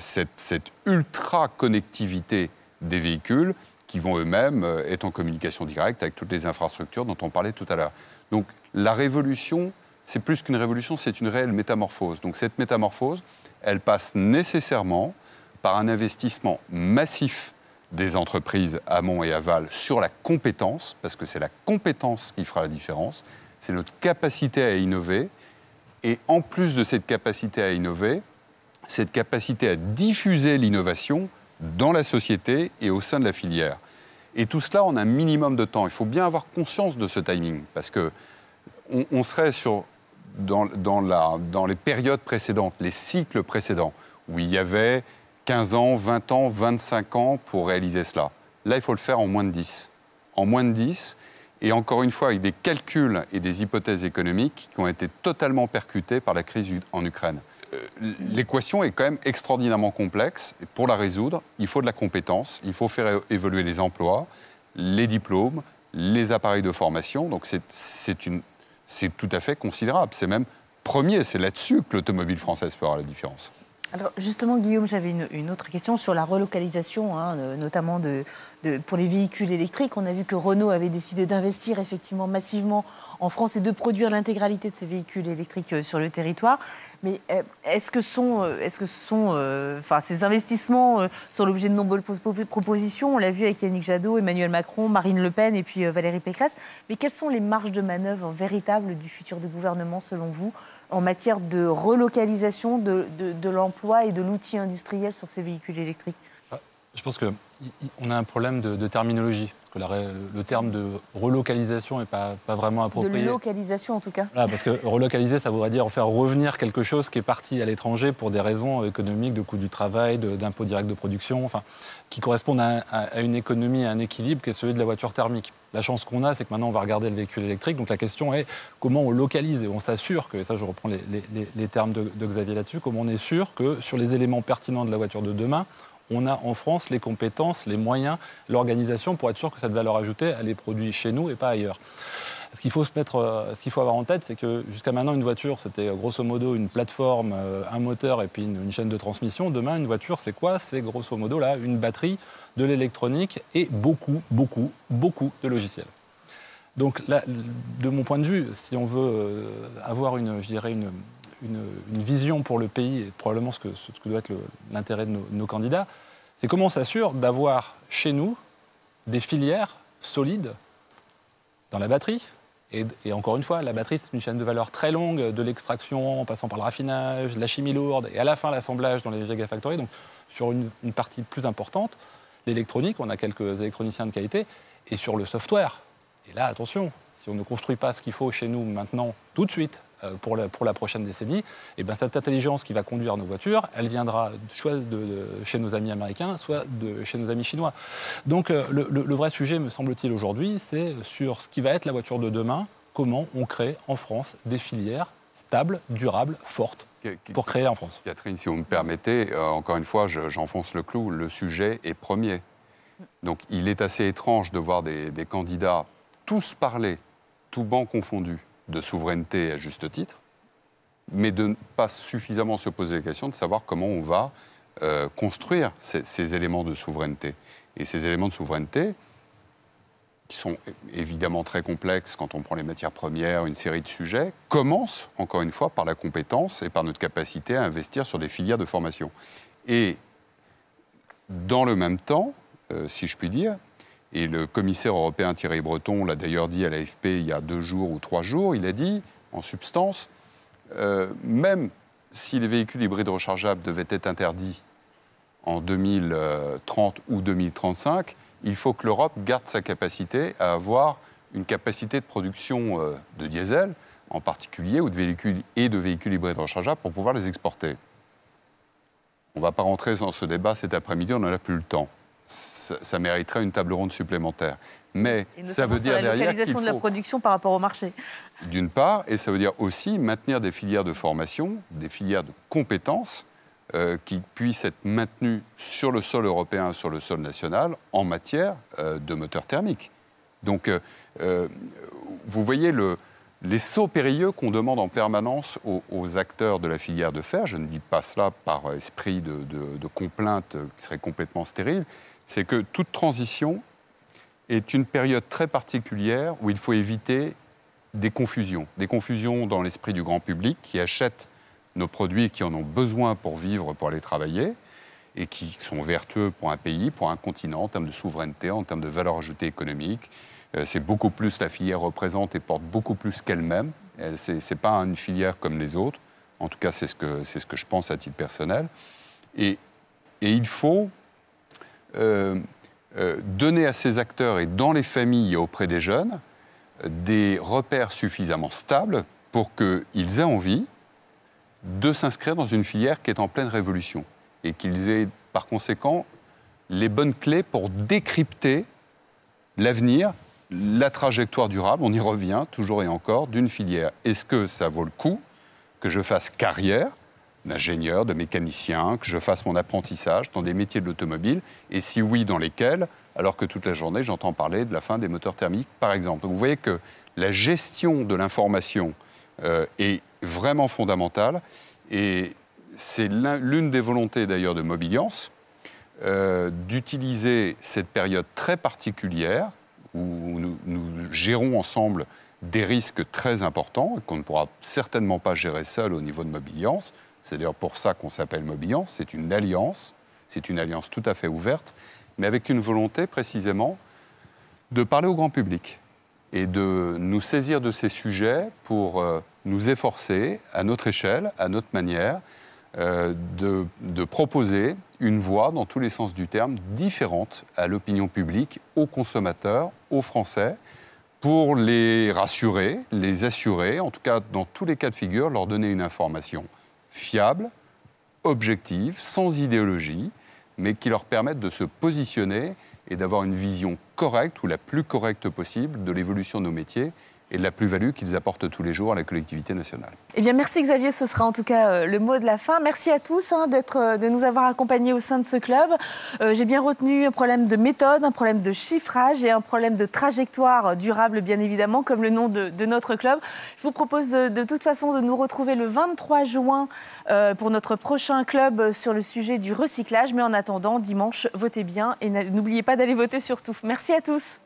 cette ultra-connectivité des véhicules qui vont eux-mêmes être en communication directe avec toutes les infrastructures dont on parlait tout à l'heure. Donc la révolution, c'est plus qu'une révolution, c'est une réelle métamorphose. Donc cette métamorphose, elle passe nécessairement par un investissement massif des entreprises amont et aval sur la compétence, parce que c'est la compétence qui fera la différence, c'est notre capacité à innover, et en plus de cette capacité à innover, cette capacité à diffuser l'innovation dans la société et au sein de la filière. Et tout cela en un minimum de temps. Il faut bien avoir conscience de ce timing, parce qu'on serait dans les périodes précédentes, les cycles précédents, où il y avait 15 ans, 20 ans, 25 ans pour réaliser cela. Là, il faut le faire en moins de 10. En moins de 10, et encore une fois, avec des calculs et des hypothèses économiques qui ont été totalement percutées par la crise en Ukraine. L'équation est quand même extraordinairement complexe. Et pour la résoudre, il faut de la compétence, il faut faire évoluer les emplois, les diplômes, les appareils de formation. Donc c'est tout à fait considérable. C'est même premier, c'est là-dessus que l'automobile française fera la différence. Alors justement, Guillaume, j'avais une autre question sur la relocalisation, notamment pour les véhicules électriques. On a vu que Renault avait décidé d'investir effectivement massivement en France et de produire l'intégralité de ces véhicules électriques sur le territoire. Mais est-ce que ces investissements sont l'objet de nombreuses propositions? On l'a vu avec Yannick Jadot, Emmanuel Macron, Marine Le Pen et puis Valérie Pécresse. Mais quelles sont les marges de manœuvre véritables du futur du gouvernement, selon vous, en matière de relocalisation de l'emploi et de l'outil industriel sur ces véhicules électriques? Je pense qu'on a un problème de terminologie. Parce que le terme de relocalisation n'est pas vraiment approprié. De localisation, en tout cas. Voilà, parce que relocaliser, ça voudrait dire faire revenir quelque chose qui est parti à l'étranger pour des raisons économiques, de coût du travail, d'impôts directs de production, qui correspondent à une économie, à un équilibre qui est celui de la voiture thermique. La chance qu'on a, c'est que maintenant, on va regarder le véhicule électrique. Donc la question est comment on localise et on s'assure que, et ça je reprends les termes de Xavier là-dessus, comment on est sûr que sur les éléments pertinents de la voiture de demain, on a en France les compétences, les moyens, l'organisation pour être sûr que cette valeur ajoutée, elle est produite chez nous et pas ailleurs. Ce qu'il faut avoir en tête, c'est que jusqu'à maintenant, une voiture, c'était grosso modo une plateforme, un moteur et puis une chaîne de transmission. Demain, une voiture, c'est quoi? C'est grosso modo là, une batterie, de l'électronique et beaucoup de logiciels. Donc là, de mon point de vue, si on veut avoir une vision pour le pays, et probablement ce que doit être l'intérêt de nos candidats, c'est comment on s'assure d'avoir chez nous des filières solides dans la batterie. Et encore une fois, la batterie, c'est une chaîne de valeur très longue, de l'extraction, en passant par le raffinage, la chimie lourde, et à la fin, l'assemblage dans les gigafactories. Donc, sur une partie plus importante, l'électronique, on a quelques électroniciens de qualité, et sur le software. Et là, attention, si on ne construit pas ce qu'il faut chez nous maintenant, tout de suite, pour la prochaine décennie, et bien cette intelligence qui va conduire nos voitures, elle viendra soit de chez nos amis américains, soit de chez nos amis chinois. Donc le vrai sujet, me semble-t-il, aujourd'hui, c'est sur ce qui va être la voiture de demain, comment on crée en France des filières stables, durables, fortes, pour créer en France. Catherine, si vous me permettez, encore une fois, j'enfonce le clou, le sujet est premier. Donc il est assez étrange de voir des candidats tous parler, tous bancs confondus, de souveraineté à juste titre, mais de ne pas suffisamment se poser la question de savoir comment on va construire ces éléments de souveraineté. Et ces éléments de souveraineté, qui sont évidemment très complexes quand on prend les matières premières, une série de sujets, commencent, encore une fois, par la compétence et par notre capacité à investir sur des filières de formation. Et dans le même temps, si je puis dire, et le commissaire européen Thierry Breton l'a d'ailleurs dit à l'AFP il y a 2 jours ou 3 jours, il a dit, en substance, même si les véhicules hybrides rechargeables devaient être interdits en 2030 ou 2035, il faut que l'Europe garde sa capacité à avoir une capacité de production de diesel, en particulier, ou de véhicules hybrides rechargeables, pour pouvoir les exporter. On ne va pas rentrer dans ce débat cet après-midi, on n'en a plus le temps. Ça mériterait une table ronde supplémentaire. Mais ça veut dire derrière qu'il faut... la localisation de la production par rapport au marché. D'une part, et ça veut dire aussi maintenir des filières de formation, des filières de compétences qui puissent être maintenues sur le sol européen, sur le sol national, en matière de moteurs thermiques. Donc, vous voyez les sauts périlleux qu'on demande en permanence aux acteurs de la filière de fer. Je ne dis pas cela par esprit de complainte qui serait complètement stérile. C'est que toute transition est une période très particulière où il faut éviter des confusions dans l'esprit du grand public qui achète nos produits et qui en ont besoin pour vivre, pour aller travailler, et qui sont vertueux pour un pays, pour un continent, en termes de souveraineté, en termes de valeur ajoutée économique. C'est beaucoup plus, la filière représente et porte beaucoup plus qu'elle-même. Ce n'est pas une filière comme les autres. En tout cas, c'est ce que je pense à titre personnel. Et il faut donner à ces acteurs et dans les familles et auprès des jeunes des repères suffisamment stables pour qu'ils aient envie de s'inscrire dans une filière qui est en pleine révolution et qu'ils aient par conséquent les bonnes clés pour décrypter l'avenir, la trajectoire durable, on y revient toujours et encore, d'une filière. Est-ce que ça vaut le coup que je fasse carrière d'ingénieur, de mécanicien, que je fasse mon apprentissage dans des métiers de l'automobile, et si oui, dans lesquels, alors que toute la journée, j'entends parler de la fin des moteurs thermiques, par exemple. Donc vous voyez que la gestion de l'information est vraiment fondamentale, et c'est l'une des volontés d'ailleurs de Mobiliance, d'utiliser cette période très particulière où nous gérons ensemble des risques très importants qu'on ne pourra certainement pas gérer seul au niveau de Mobiliance. C'est d'ailleurs pour ça qu'on s'appelle Mobiliance. C'est une alliance tout à fait ouverte, mais avec une volonté précisément de parler au grand public et de nous saisir de ces sujets pour nous efforcer, à notre échelle, à notre manière, de proposer une voie, dans tous les sens du terme, différente à l'opinion publique, aux consommateurs, aux Français, pour les rassurer, les assurer, en tout cas dans tous les cas de figure, leur donner une information fiable, objective, sans idéologie, mais qui leur permette de se positionner et d'avoir une vision correcte, ou la plus correcte possible, de l'évolution de nos métiers et de la plus-value qu'ils apportent tous les jours à la collectivité nationale. Eh bien, merci Xavier, ce sera en tout cas le mot de la fin. Merci à tous de nous avoir accompagnés au sein de ce club. J'ai bien retenu un problème de méthode, un problème de chiffrage et un problème de trajectoire durable, bien évidemment, comme le nom de notre club. Je vous propose de toute façon de nous retrouver le 23 juin pour notre prochain club sur le sujet du recyclage. Mais en attendant, dimanche, votez bien et n'oubliez pas d'aller voter surtout. Merci à tous.